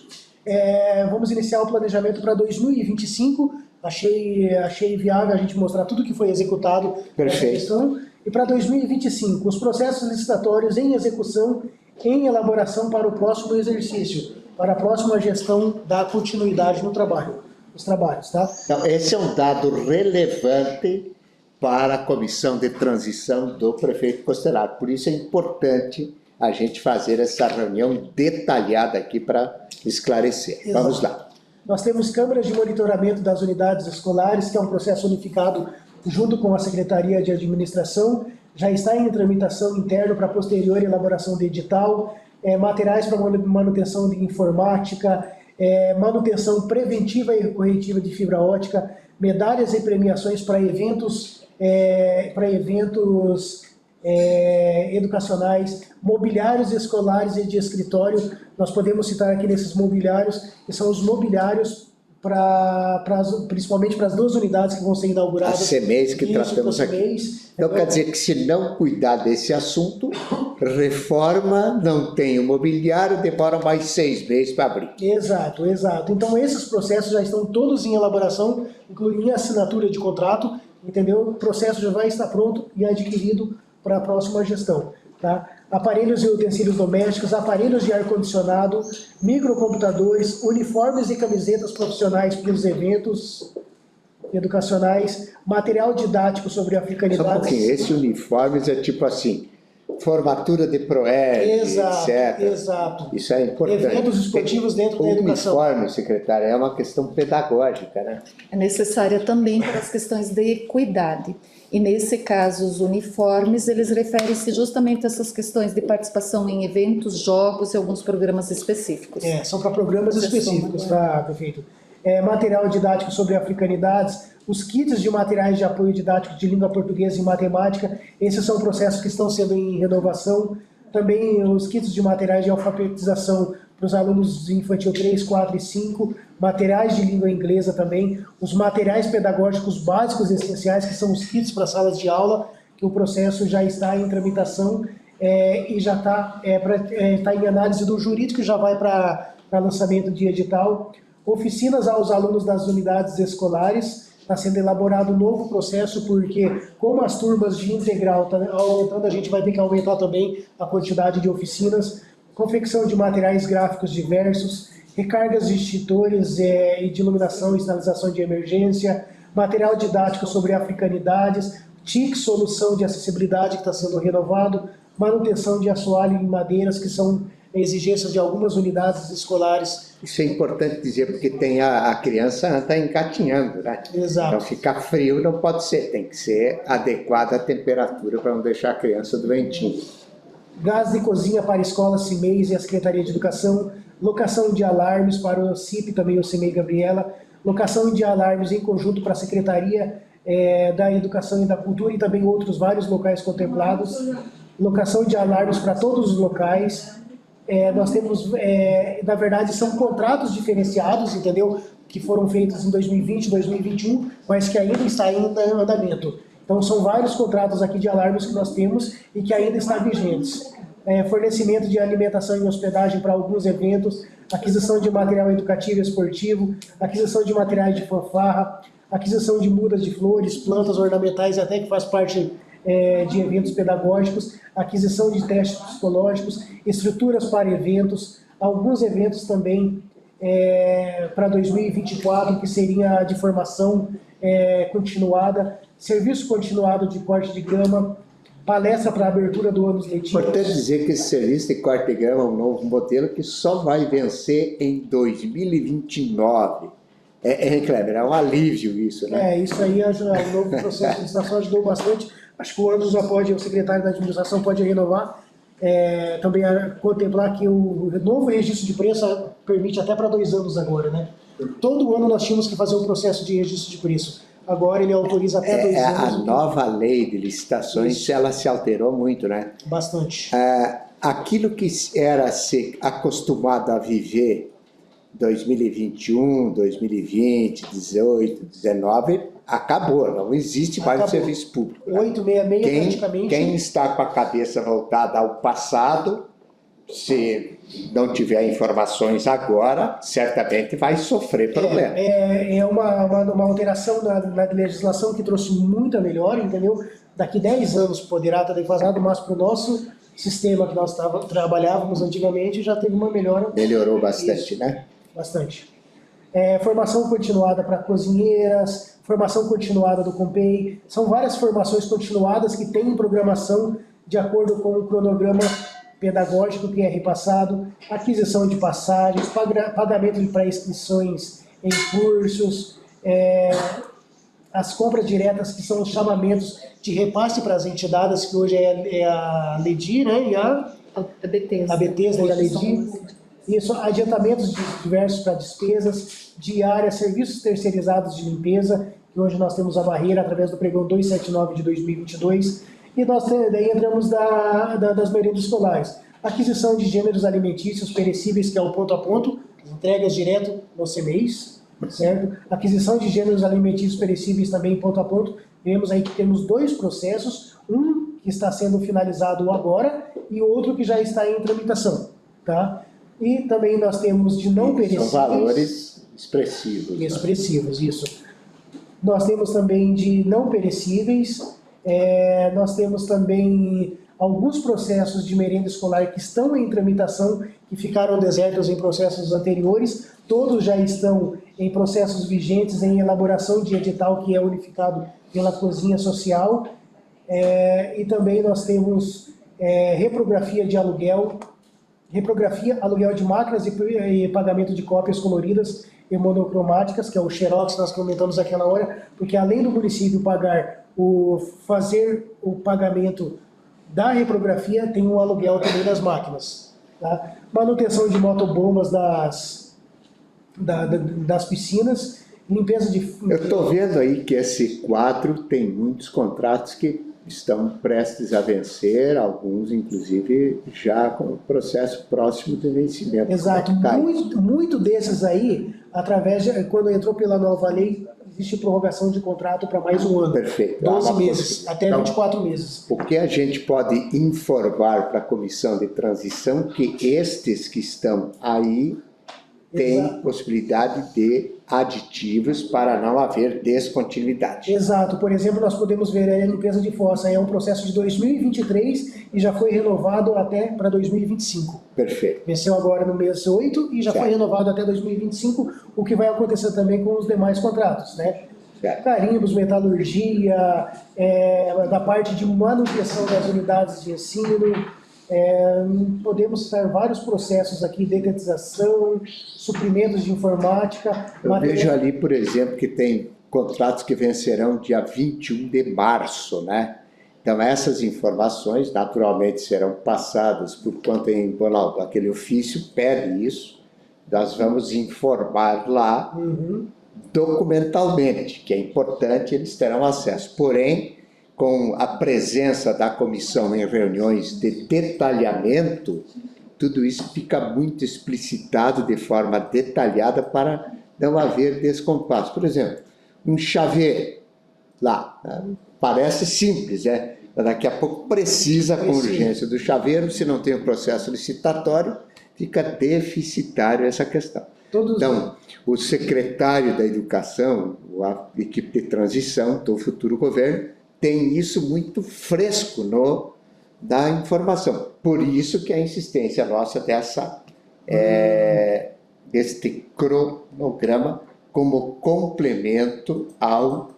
Vamos iniciar o planejamento para 2025. Achei viável a gente mostrar tudo que foi executado nessa questão. E para 2025, os processos licitatórios em execução, em elaboração para o próximo exercício, para a próxima gestão da continuidade no trabalho, nos trabalhos, tá? Então, esse é um dado relevante para a comissão de transição do prefeito Costenaro. Por isso é importante a gente fazer essa reunião detalhada aqui para esclarecer. Exato. Vamos lá. Nós temos câmaras de monitoramento das unidades escolares, que é um processo unificado junto com a Secretaria de Administração, já está em tramitação interna para posterior elaboração de edital, materiais para manutenção de informática, manutenção preventiva e corretiva de fibra ótica, medalhas e premiações para eventos educacionais, mobiliários escolares e de escritório. Nós podemos citar aqui nesses mobiliários, que são os mobiliários principalmente para as 2 unidades que vão ser inauguradas. A CEMEIs que tratamos aqui. Então quer dizer que se não cuidar desse assunto, reforma, não tem o mobiliário, demora mais 6 meses para abrir. Exato. Então esses processos já estão todos em elaboração, incluindo a assinatura de contrato, entendeu? O processo já vai estar pronto e adquirido para a próxima gestão. Tá? Aparelhos e utensílios domésticos, aparelhos de ar-condicionado, microcomputadores, uniformes e camisetas profissionais para os eventos educacionais, material didático sobre africanidades. Só um pouquinho, esse uniformes é tipo assim, formatura de PROED, etc. Exato. Isso é importante. Eventos esportivos dentro da educação. O uniforme, secretária, é uma questão pedagógica, né? É necessária também para as questões de equidade. E nesse caso, os uniformes, eles referem-se justamente a essas questões de participação em eventos, jogos e alguns programas específicos. São para programas específicos, tá, prefeito? Material didático sobre africanidades, os kits de materiais de apoio didático de língua portuguesa e matemática, esses são processos que estão sendo em renovação. Também os kits de materiais de alfabetização para os alunos de infantil 3, 4 e 5, materiais de língua inglesa também, os materiais pedagógicos básicos e essenciais, que são os kits para salas de aula, que o processo já está em tramitação e já está em análise do jurídico e já vai para lançamento de edital. Oficinas aos alunos das unidades escolares, está sendo elaborado um novo processo, porque como as turmas de integral estão aumentando, a gente vai ter que aumentar também a quantidade de oficinas. Confecção de materiais gráficos diversos, recargas de extintores e de iluminação e sinalização de emergência, material didático sobre africanidades, TIC, solução de acessibilidade que está sendo renovado, manutenção de assoalho em madeiras, que são exigências de algumas unidades escolares. Isso é importante dizer, porque tem a criança está engatinhando, né? Exato. Então ficar frio não pode ser, tem que ser adequada à temperatura para não deixar a criança doentinha. Gás de cozinha para escolas, CIMEIs e a Secretaria de Educação, locação de alarmes para o CIP, também o CIMEI Gabriela, locação de alarmes em conjunto para a Secretaria da Educação e da Cultura e também outros vários locais contemplados, locação de alarmes para todos os locais. Nós temos, na verdade, são contratos diferenciados, entendeu? Que foram feitos em 2020, 2021, mas que ainda está em andamento. Então, são vários contratos aqui de alarmes que nós temos e que ainda estão vigentes. Fornecimento de alimentação e hospedagem para alguns eventos, aquisição de material educativo e esportivo, aquisição de materiais de fanfarra, aquisição de mudas de flores, plantas ornamentais, até que faz parte de eventos pedagógicos, aquisição de testes psicológicos, estruturas para eventos, alguns eventos também para 2024, que seria de formação continuada, serviço continuado de corte de grama, palestra para a abertura do ano letivo. Importante dizer que esse serviço de corte de grama é um novo modelo que só vai vencer em 2029. Kleber, é um alívio isso, né? Isso aí, o novo processo de licitação ajudou bastante. Acho que o Anderson já pode, o secretário da administração pode renovar, também contemplar que o novo registro de preço permite até para 2 anos agora, né? Todo ano nós tínhamos que fazer um processo de registro de preço. Agora ele autoriza até 2 anos. A nova lei de licitações, ela se alterou muito, né? Bastante. Aquilo que era ser acostumado a viver 2021, 2020, 18, 19, acabou, não existe mais o serviço público. 866 praticamente. Quem está com a cabeça voltada ao passado, se não tiver informações agora, certamente vai sofrer problema. É uma alteração na legislação que trouxe muita melhora, entendeu? Daqui 10 anos poderá estar defasado, mas para o nosso sistema que nós trabalhávamos antigamente já teve uma melhora. Melhorou bastante, né? Bastante. Formação continuada para cozinheiras, formação continuada do COMPEI, são várias formações continuadas que têm programação de acordo com o cronograma pedagógico que é repassado, aquisição de passagens, pagamento de pré-inscrições em cursos, as compras diretas, que são os chamamentos de repasse para as entidades, que hoje é a LEDI, né, e a Bethesda e a LEDI. Isso, adiantamentos diversos para despesas, diárias, serviços terceirizados de limpeza, que hoje nós temos a barreira através do pregão 279 de 2022, e nós daí entramos das merendas escolares. Aquisição de gêneros alimentícios perecíveis, que é o ponto a ponto, entregas direto no CMEIs, certo? Aquisição de gêneros alimentícios perecíveis também ponto a ponto. Vemos aí que temos 2 processos, um que está sendo finalizado agora e outro que já está em tramitação, tá? E também nós temos de não perecíveis. São valores expressivos. Expressivos, isso. Nós temos também de não perecíveis, nós temos também alguns processos de merenda escolar que estão em tramitação, que ficaram desertos em processos anteriores, todos já estão em processos vigentes, em elaboração de edital que é unificado pela Cozinha Social, e também nós temos reprografia de aluguel, aluguel de máquinas e pagamento de cópias coloridas e monocromáticas, que é o xerox que nós comentamos aquela hora, porque além do município fazer o pagamento da reprografia, tem um aluguel também das máquinas. Tá? Manutenção de motobombas das piscinas, limpeza de... Eu estou vendo aí que esse quadro tem muitos contratos que estão prestes a vencer, alguns inclusive já com o processo próximo de vencimento. Exato, muito desses aí, quando entrou pela nova lei, existe prorrogação de contrato para mais um ano. Perfeito. 12 meses, até 24 meses. Porque a gente pode informar para a comissão de transição que estes que estão aí têm possibilidade de aditivos para não haver descontinuidade. Exato. Por exemplo, nós podemos ver a limpeza de fossa, é um processo de 2023 e já foi renovado até para 2025. Perfeito. Venceu agora no mês 8 e já foi renovado até 2025, o que vai acontecer também com os demais contratos, né? Carimbos, metalurgia, da parte de manutenção das unidades de ensino, podemos citar vários processos aqui, detetização, suprimentos de informática. Eu vejo ali, por exemplo, que tem contratos que vencerão dia 21 de março, né? Então essas informações naturalmente serão passadas por quanto em Bonaldo, aquele ofício pede isso, nós vamos informar lá documentalmente, que é importante, eles terão acesso. Porém, com a presença da comissão em reuniões de detalhamento, tudo isso fica muito explicitado de forma detalhada para não haver descompasso. Por exemplo, um chaveiro lá, parece simples, mas daqui a pouco precisa com urgência do chaveiro, se não tem o processo licitatório, fica deficitário essa questão. Então, o secretário da Educação, a equipe de transição do futuro governo, tem isso muito fresco da informação. Por isso que a insistência nossa deste cronograma como complemento ao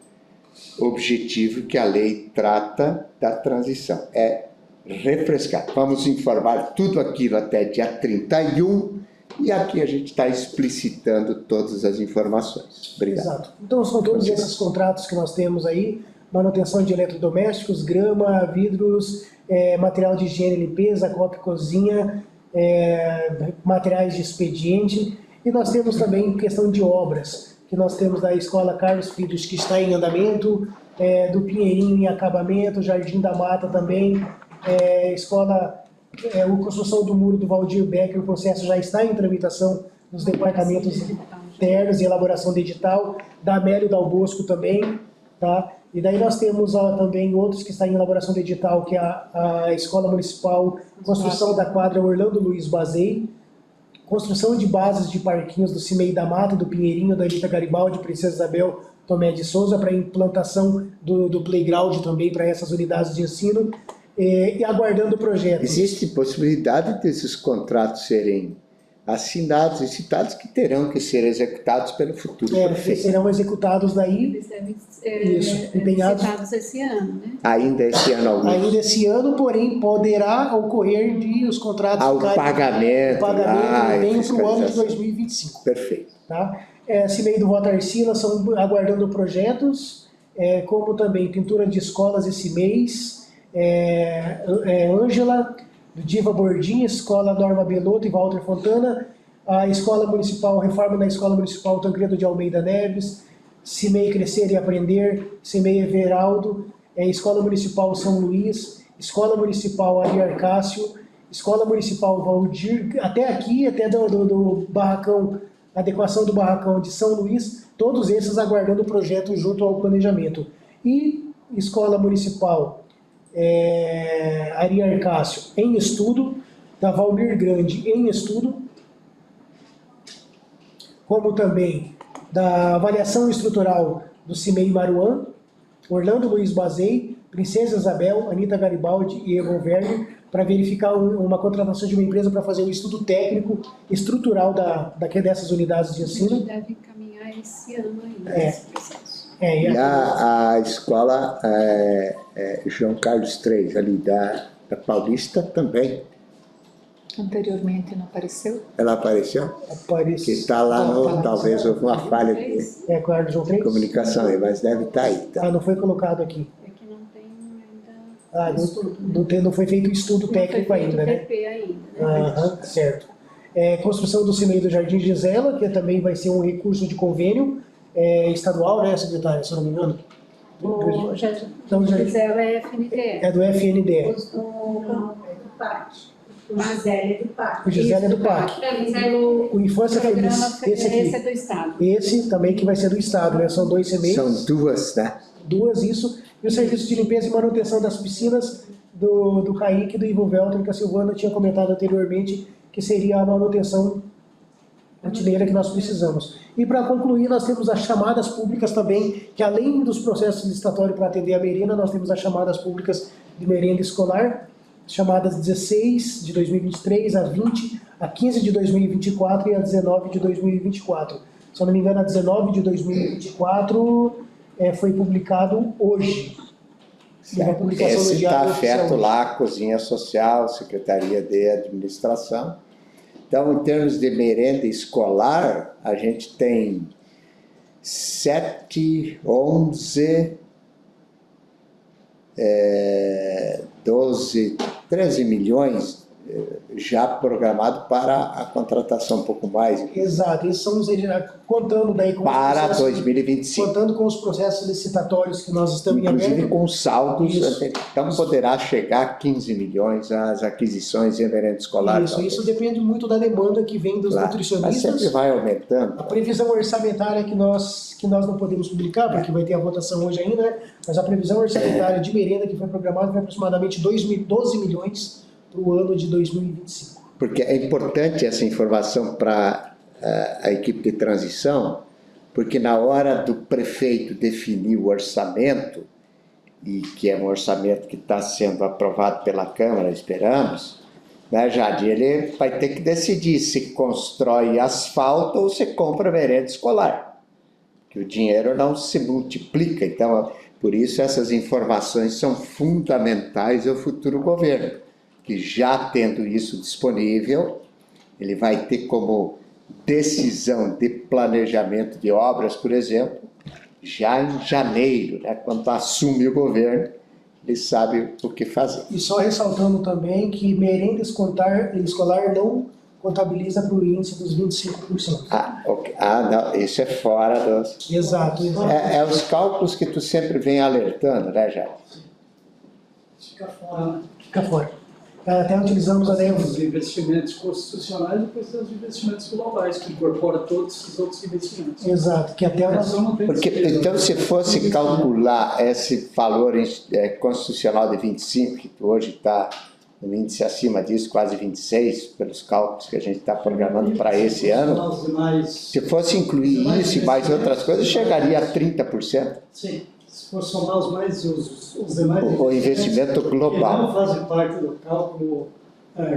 objetivo que a lei trata da transição. É refrescar. Vamos informar tudo aquilo até dia 31 e aqui a gente está explicitando todas as informações. Obrigado. Exato. Então são todos esses contratos que nós temos aí, manutenção de eletrodomésticos, grama, vidros, material de higiene e limpeza, copa e cozinha, materiais de expediente. E nós temos também questão de obras, que nós temos da Escola Carlos Friedrich, que está em andamento, do Pinheirinho em acabamento, Jardim da Mata também, a construção do muro do Valdir Becker, o processo já está em tramitação nos departamentos internos e elaboração de edital, da Amélio Dal Bosco também, tá? E daí nós temos também outros que estão em elaboração de edital, que é a Escola Municipal, construção da quadra Orlando Luiz Bazei, construção de bases de parquinhos do CIMEI da Mata, do Pinheirinho, da Anitta Garibaldi, Princesa Isabel, Tomé de Souza, para implantação do playground também para essas unidades de ensino, e aguardando o projeto. Existe possibilidade desses contratos serem assinados e citados que terão que ser executados pelo futuro Porque prefeito. serão executados daí, Eles devem Isso, ser empenhados. citados esse ano, né? Ainda esse ano algum. ainda esse ano, porém poderá ocorrer de os contratos Ao ficarem- pagamento, o pagamento lá, e vem para o ano de fiscalização. 2025. Perfeito. Tá? CIMEI do Voto Arcila são aguardando projetos, como também pintura de escolas esse mês, Ângela, do Diva Bordim, Escola Norma Belotto e Walter Fontana, a Escola Municipal, reforma na Escola Municipal Tancredo de Almeida Neves, CIMEI Crescer e Aprender, CIMEI Everaldo, Escola Municipal São Luís, Escola Municipal Ari Arcácio, Escola Municipal Valdir, até aqui, até do barracão, adequação do barracão de São Luís, todos esses aguardando o projeto junto ao planejamento. E Escola Municipal Ari Arcácio em estudo, da Valmir Grande em estudo, como também da avaliação estrutural do CIMEI Maruã, Orlando Luiz Bazei, Princesa Isabel, Anita Garibaldi e Evo Werner, para verificar uma contratação de uma empresa para fazer um estudo técnico estrutural dessas unidades de A gente ensino. deve encaminhar esse ano ainda, É. esse processo. E a escola João Carlos III, ali da Paulista, também. Anteriormente não apareceu? Ela apareceu? Aparece. Que está lá no. Talvez houve uma falha de Claro, João 3? comunicação aí, mas deve estar aí. Tá? Não foi colocado aqui. É que não tem ainda estudo. Não foi feito estudo Não foi técnico feito ainda, né? PP ainda, né? Aham, certo. Construção do CIMEI do Jardim Gisela, que também vai ser um recurso de convênio estadual, né, secretária, se eu não me engano? O Então, já- Gisela é FNDE. É do FNDE. O Gisele é do PAC. O Gisele é do PAC. O Infância programa Feliz, esse esse é aqui. do Estado. Esse também que vai ser do Estado, né? São 2 CIMEIs. São duas, né? Duas, isso. E o serviço de limpeza e manutenção das piscinas do Kaique e do Ivo Velton, que a Silvana tinha comentado anteriormente, que seria a manutenção rotineira que nós precisamos. E para concluir, nós temos as chamadas públicas também, que além dos processos licitatórios para atender a merenda, nós temos as chamadas públicas de merenda escolar, chamadas 16 de 2023, a 20, a 15 de 2024 e a 19 de 2024. Se eu não me engano, a 19 de 2024 foi publicado hoje. Uma publicação no Esse Diário está Oficial afeto hoje. lá, Cozinha Social, Secretaria de Administração. Então, em termos de merenda escolar, a gente tem 7, 11, 12, 13 milhões já programado para a contratação um pouco mais Exato, esses são os, contando daí com para os processos, 2025. contando com os processos licitatórios que nós estamos em Inclusive aberto. com saldos, Isso. então poderá chegar a 15 milhões as aquisições em merenda escolar. Isso depende muito da demanda que vem dos Claro, mas nutricionistas. sempre vai aumentando. A previsão orçamentária que nós não podemos publicar, porque vai ter a votação hoje ainda, né? Mas a previsão orçamentária de merenda que foi programada foi aproximadamente 12 milhões para o ano de 2025. Porque é importante essa informação para a equipe de transição, porque na hora do prefeito definir o orçamento, e que é um orçamento que está sendo aprovado pela Câmara, esperamos, né, Jade, ele vai ter que decidir se constrói asfalto ou se compra merenda escolar, que o dinheiro não se multiplica. Então, por isso essas informações são fundamentais ao futuro governo, que já tendo isso disponível, ele vai ter como decisão de planejamento de obras, por exemplo, já em janeiro, né, quando assume o governo, ele sabe o que fazer. E só ressaltando também que merenda escolar não contabiliza para o índice dos 25%. Não, isso é fora dos... Exato. É os cálculos que tu sempre vem alertando, né, Jair? Fica fora. Até utilizamos a lei. Os investimentos constitucionais e depois tem os investimentos globais, que incorporam todos esses outros investimentos. Exato, que até nós... Porque, então, se fosse calcular esse valor constitucional de 25, que tu hoje está no índice acima disso, quase 26, pelos cálculos que a gente está programando para esse ano, se fosse incluir isso e mais outras coisas, chegaria a 30%. Sim. Se for somar os demais o investimento global. que não fazem parte do cálculo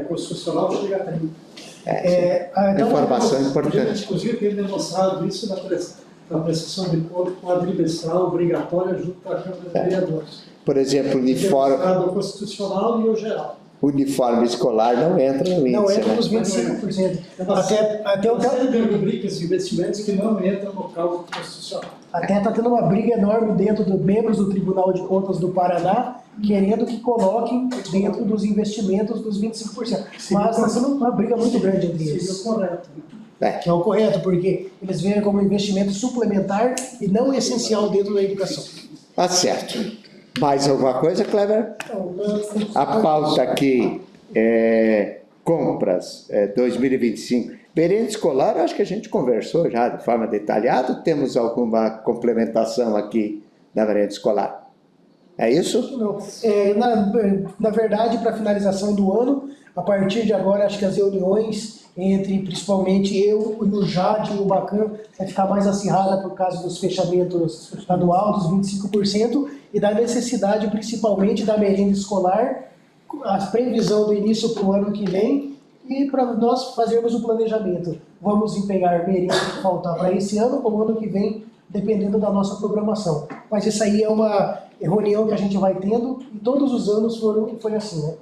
constitucional, chega a 30%. Então, Informação A gente, importante. inclusive, tem demonstrado isso na prestação de conta quadrimestral obrigatória junto à Câmara de Vereadores. Por exemplo, Demonstrado o constitucional e o geral. uniforme escolar não entra no não índice, entra né? nos 25%. Até Uma série de rubricas de investimentos que não entram no cálculo constitucional. Até está tendo uma briga enorme dentro dos membros do Tribunal de Contas do Paraná, querendo que coloquem dentro dos investimentos dos 25%. Mas está sendo uma briga muito grande entre eles. Seria o correto. Que é o correto, porque eles veem como investimento suplementar e não essencial dentro da educação. Tá certo. Mais alguma coisa, Kleber? A pauta aqui é compras 2025. Merenda escolar, acho que a gente conversou já de forma detalhada. Temos alguma complementação aqui da merenda escolar? É isso? Não. Na verdade, para a finalização do ano, a partir de agora, acho que as reuniões entre principalmente eu e o Jade e o Bacan vai ficar mais acirrada por causa dos fechamentos estadual dos 25% e da necessidade principalmente da merenda escolar, a previsão do início para o ano que vem e para nós fazermos o planejamento. Vamos empenhar merenda que faltar para esse ano ou ano que vem, dependendo da nossa programação. Mas isso aí é uma reunião que a gente vai tendo e todos os anos foi assim, né?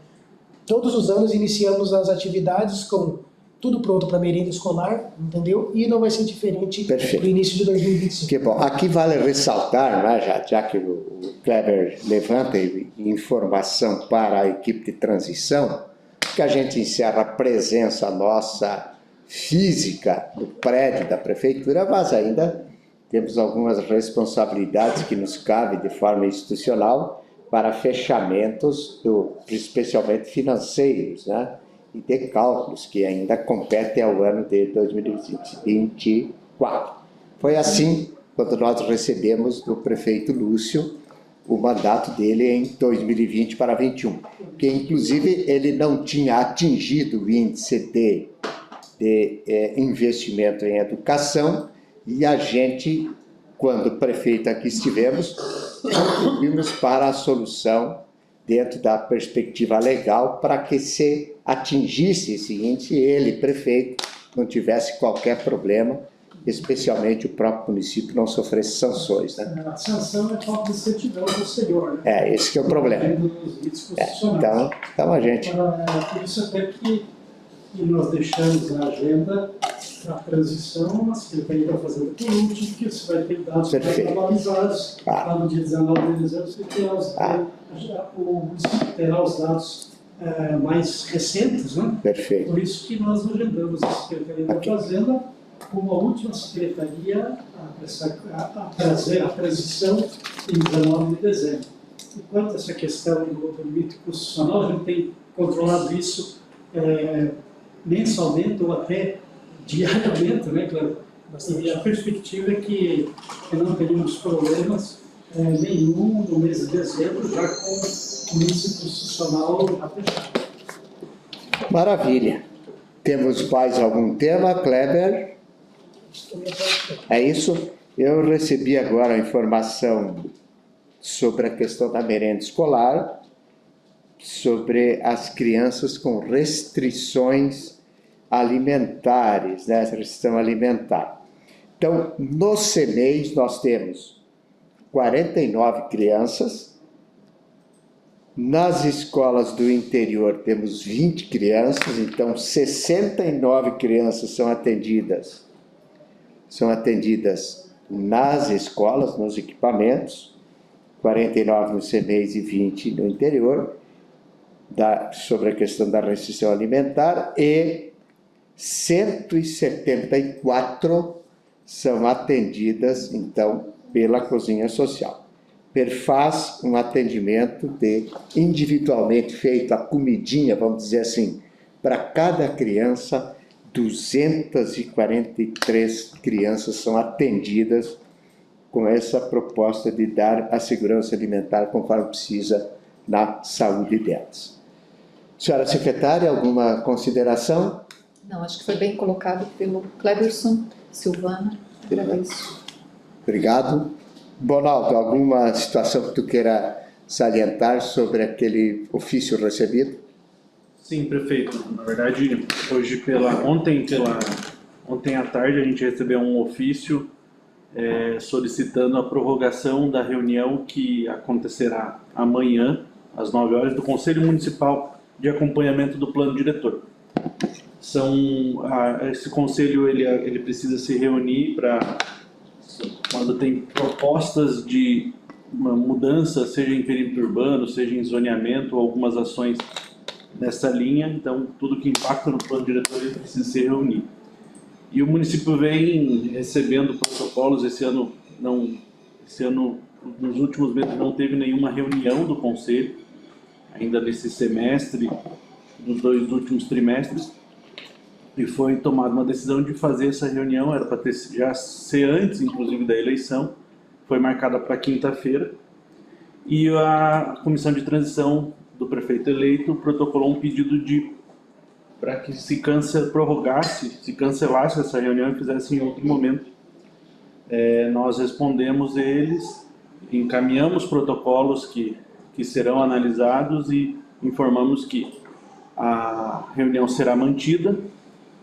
Todos os anos iniciamos as atividades com tudo pronto para merenda escolar, entendeu? E não vai ser diferente Perfeito. no início de 2025. Que bom. Aqui vale ressaltar, né, já que o Kleber levanta informação para a equipe de transição, que a gente encerra a presença nossa física no prédio da prefeitura, mas ainda temos algumas responsabilidades que nos cabem de forma institucional para fechamentos, especialmente financeiros, né? E de cálculos que ainda competem ao ano de 2024. Foi assim quando nós recebemos do prefeito Lúcio o mandato dele em 2020 para 2021, que inclusive ele não tinha atingido o índice de investimento em educação e a gente, quando prefeito aqui estivemos, contribuímos para a solução dentro da perspectiva legal para que se atingisse esse índice e ele, prefeito, não tivesse qualquer problema, especialmente o próprio município não sofresse sanções, né? A sanção é falta de certidão posterior, né? Esse que é o problema. Então a gente... Por isso até que nós deixamos na agenda a transição, a Secretaria da Fazenda por último, que você vai ter dados mais atualizados. Lá no dia 19 de dezembro você terá os dados mais recentes, né? Perfeito. Por isso que nós agendamos a Secretaria da Fazenda como a última secretaria a trazer a transição em 19 de dezembro. E quanto a essa questão do limite constitucional, a gente tem controlado isso mensalmente ou até diariamente, né, Cláudio? E a perspectiva é que não teríamos problemas nenhum no mês de dezembro, já com o índice constitucional fechado. Maravilha. Temos mais algum tema, Kleber? É isso? Eu recebi agora a informação sobre a questão da merenda escolar, sobre as crianças com restrições alimentares, né? Restrição alimentar. Então, no CEMEIS nós temos 49 crianças, nas escolas do interior temos 20 crianças, então 69 crianças são atendidas nas escolas, nos equipamentos, 49 no CEMEIS e 20 no interior, sobre a questão da restrição alimentar, e 174 são atendidas, então, pela cozinha social. Perfaz um atendimento individualmente feito, a comidinha, vamos dizer assim, para cada criança, 243 crianças são atendidas com essa proposta de dar a segurança alimentar conforme precisa na saúde delas. Senhora secretária, alguma consideração? Não, acho que foi bem colocado pelo Cleberson, Silvana. Agradeço. Obrigado. Bonaldo, alguma situação que tu queira salientar sobre aquele ofício recebido? Sim, prefeito. Na verdade, ontem à tarde a gente recebeu um ofício solicitando a prorrogação da reunião que acontecerá amanhã, às 9 horas, do Conselho Municipal de Acompanhamento do Plano Diretor. Esse conselho ele precisa se reunir para, quando tem propostas de uma mudança, seja em perímetro urbano, seja em zoneamento, ou algumas ações nessa linha, então tudo que impacta no plano diretor ele precisa se reunir. E o município vem recebendo protocolos, esse ano, nos últimos meses não teve nenhuma reunião do conselho, ainda nesse semestre, dos 2 últimos trimestres, e foi tomada uma decisão de fazer essa reunião, era para já ser antes, inclusive, da eleição, foi marcada para quinta-feira, e a comissão de transição do prefeito eleito protocolou um pedido para que se cancelasse essa reunião e fizesse em outro momento. Nós respondemos eles, encaminhamos protocolos que serão analisados e informamos que a reunião será mantida,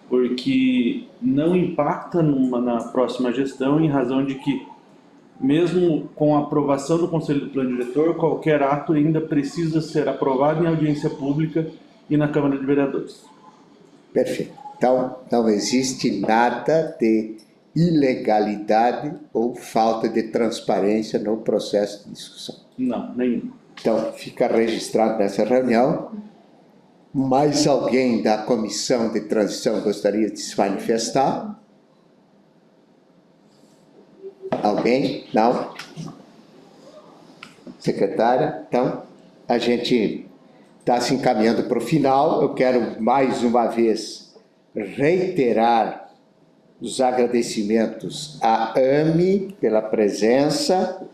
porque não impacta na próxima gestão, em razão de que, mesmo com a aprovação do Conselho do Plano Diretor, qualquer ato ainda precisa ser aprovado em audiência pública e na Câmara de Vereadores. Perfeito. Então, não existe nada de ilegalidade ou falta de transparência no processo de discussão. Não, nenhum. Então, fica registrado nessa reunião. Mais alguém da comissão de transição gostaria de se manifestar? Alguém? Não? Secretária? Então, a gente está se encaminhando para o final. Eu quero mais uma vez reiterar os agradecimentos à AME pela presença,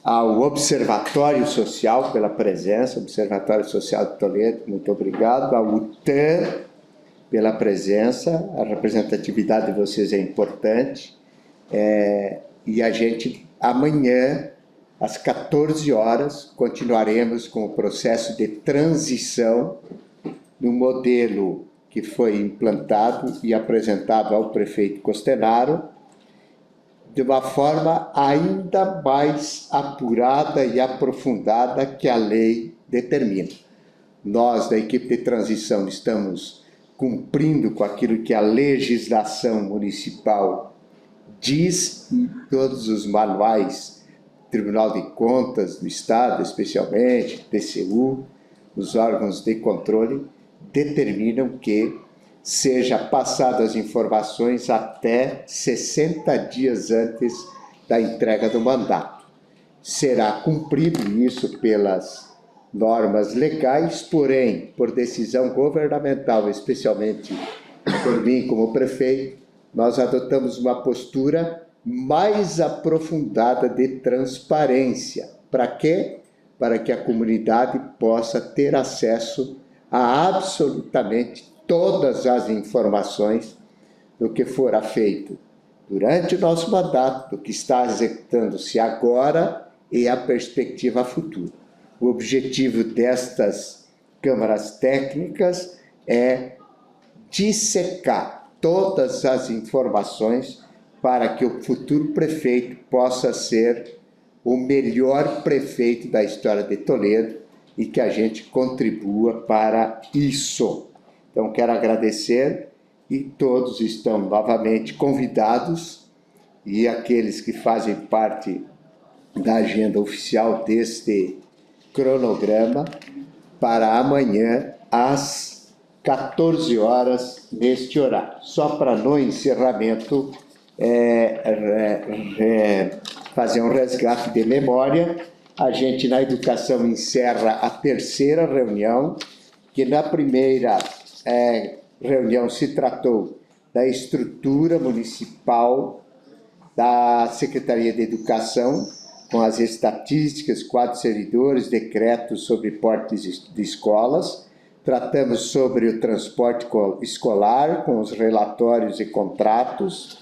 ao Observatório Social pela presença, Observatório Social de Toledo, muito obrigado, ao UTAN pela presença, a representatividade de vocês é importante, e a gente, amanhã, às 14 horas, continuaremos com o processo de transição no modelo que foi implantado e apresentado ao prefeito Costenaro, de uma forma ainda mais apurada e aprofundada que a lei determina. Nós, da equipe de transição, estamos cumprindo com aquilo que a legislação municipal diz, e todos os manuais, Tribunal de Contas do Estado, especialmente, TCU, os órgãos de controle, determinam que seja passado as informações até 60 dias antes da entrega do mandato. Será cumprido isso pelas normas legais, porém, por decisão governamental, especialmente por mim como prefeito, nós adotamos uma postura mais aprofundada de transparência. Para quê? Para que a comunidade possa ter acesso a absolutamente todas as informações do que fora feito durante o nosso mandato, do que está executando-se agora e a perspectiva futura. O objetivo destas câmaras técnicas é dissecar todas as informações para que o futuro prefeito possa ser o melhor prefeito da história de Toledo e que a gente contribua para isso. Então, quero agradecer e todos estão novamente convidados, e aqueles que fazem parte da agenda oficial deste cronograma, para amanhã às 14 horas neste horário. Só para no encerramento fazer um resgate de memória, a gente na educação encerra a 3ª reunião, que na primeira reunião se tratou da estrutura municipal da Secretaria de Educação, com as estatísticas, quadros servidores, decretos sobre portes de escolas. Tratamos sobre o transporte escolar, com os relatórios e contratos.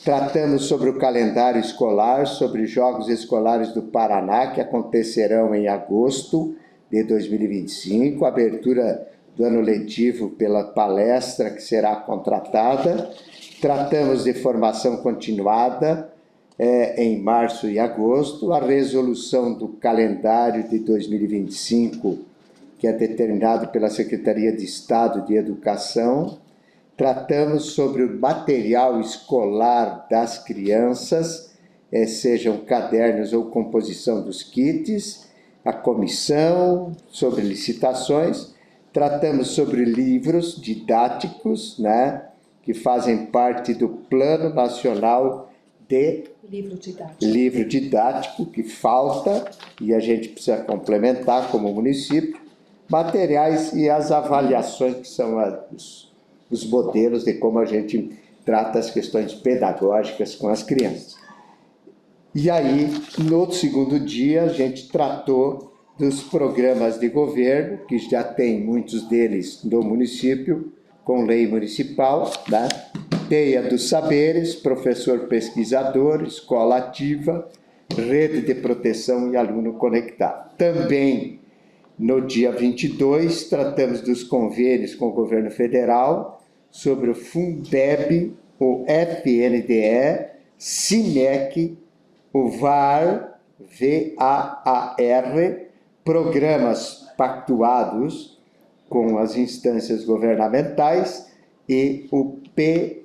Tratamos sobre o calendário escolar, sobre Jogos Escolares do Paraná, que acontecerão em agosto de 2025, abertura do ano letivo pela palestra que será contratada. Tratamos de formação continuada em março e agosto, a resolução do calendário de 2025, que é determinado pela Secretaria de Estado de Educação. Tratamos sobre o material escolar das crianças, sejam cadernos ou composição dos kits, a comissão sobre licitações. Tratamos sobre livros didáticos, né, que fazem parte do Plano Nacional de Livro Didático, que falta e a gente precisa complementar como município. Materiais e as avaliações, que são os modelos de como a gente trata as questões pedagógicas com as crianças. E aí, no segundo dia, a gente tratou dos programas de governo, que já tem muitos deles no município, com lei municipal, né? Teia dos Saberes, Professor Pesquisador, Escola Ativa, Rede de Proteção e Aluno Conectado. Também, no dia 22, tratamos dos convênios com o governo federal sobre o Fundeb, o FNDE, CIMEC, o VAR, VAAR, programas pactuados com as instâncias governamentais e o PDDE.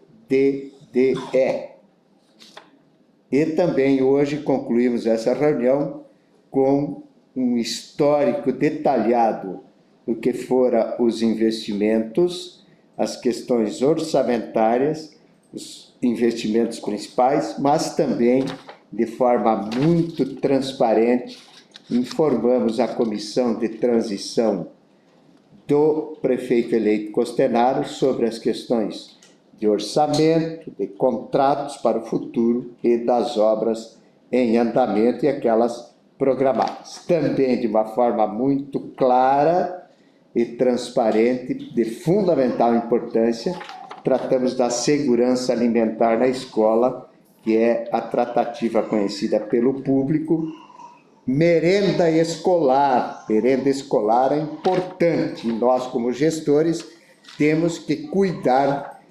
E também hoje concluímos essa reunião com um histórico detalhado do que foram os investimentos, as questões orçamentárias, os investimentos principais, mas também de forma muito transparente informamos a comissão de transição do prefeito eleito Costenaro sobre as questões de orçamento, de contratos para o futuro e das obras em andamento e aquelas programadas. Também de uma forma muito clara e transparente, de fundamental importância, tratamos da segurança alimentar na escola, que é a tratativa conhecida pelo público. Merenda escolar é importante e nós, como gestores, temos que cuidar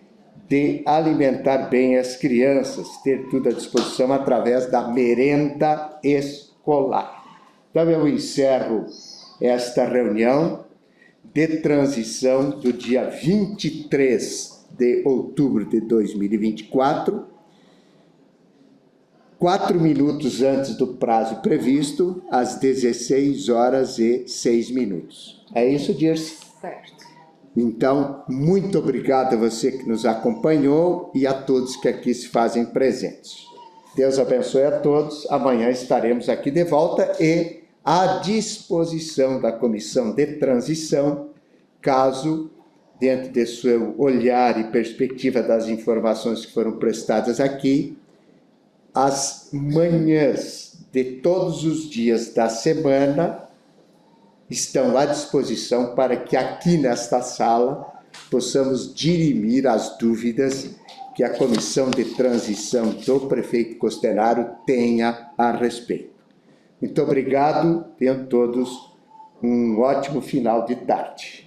de alimentar bem as crianças, ter tudo à disposição através da merenda escolar. Então eu encerro esta reunião de transição do dia 23 de outubro de 2024, 4 minutos antes do prazo previsto, às 16h06. É isso, Dirce? Certo. Então, muito obrigado a você que nos acompanhou e a todos que aqui se fazem presentes. Deus abençoe a todos. Amanhã estaremos aqui de volta e à disposição da comissão de transição, caso, dentro de seu olhar e perspectiva das informações que foram prestadas aqui, as manhãs de todos os dias da semana estão à disposição para que aqui nesta sala possamos dirimir as dúvidas que a comissão de transição do prefeito Costenaro tenha a respeito. Muito obrigado, tenham todos um ótimo final de tarde.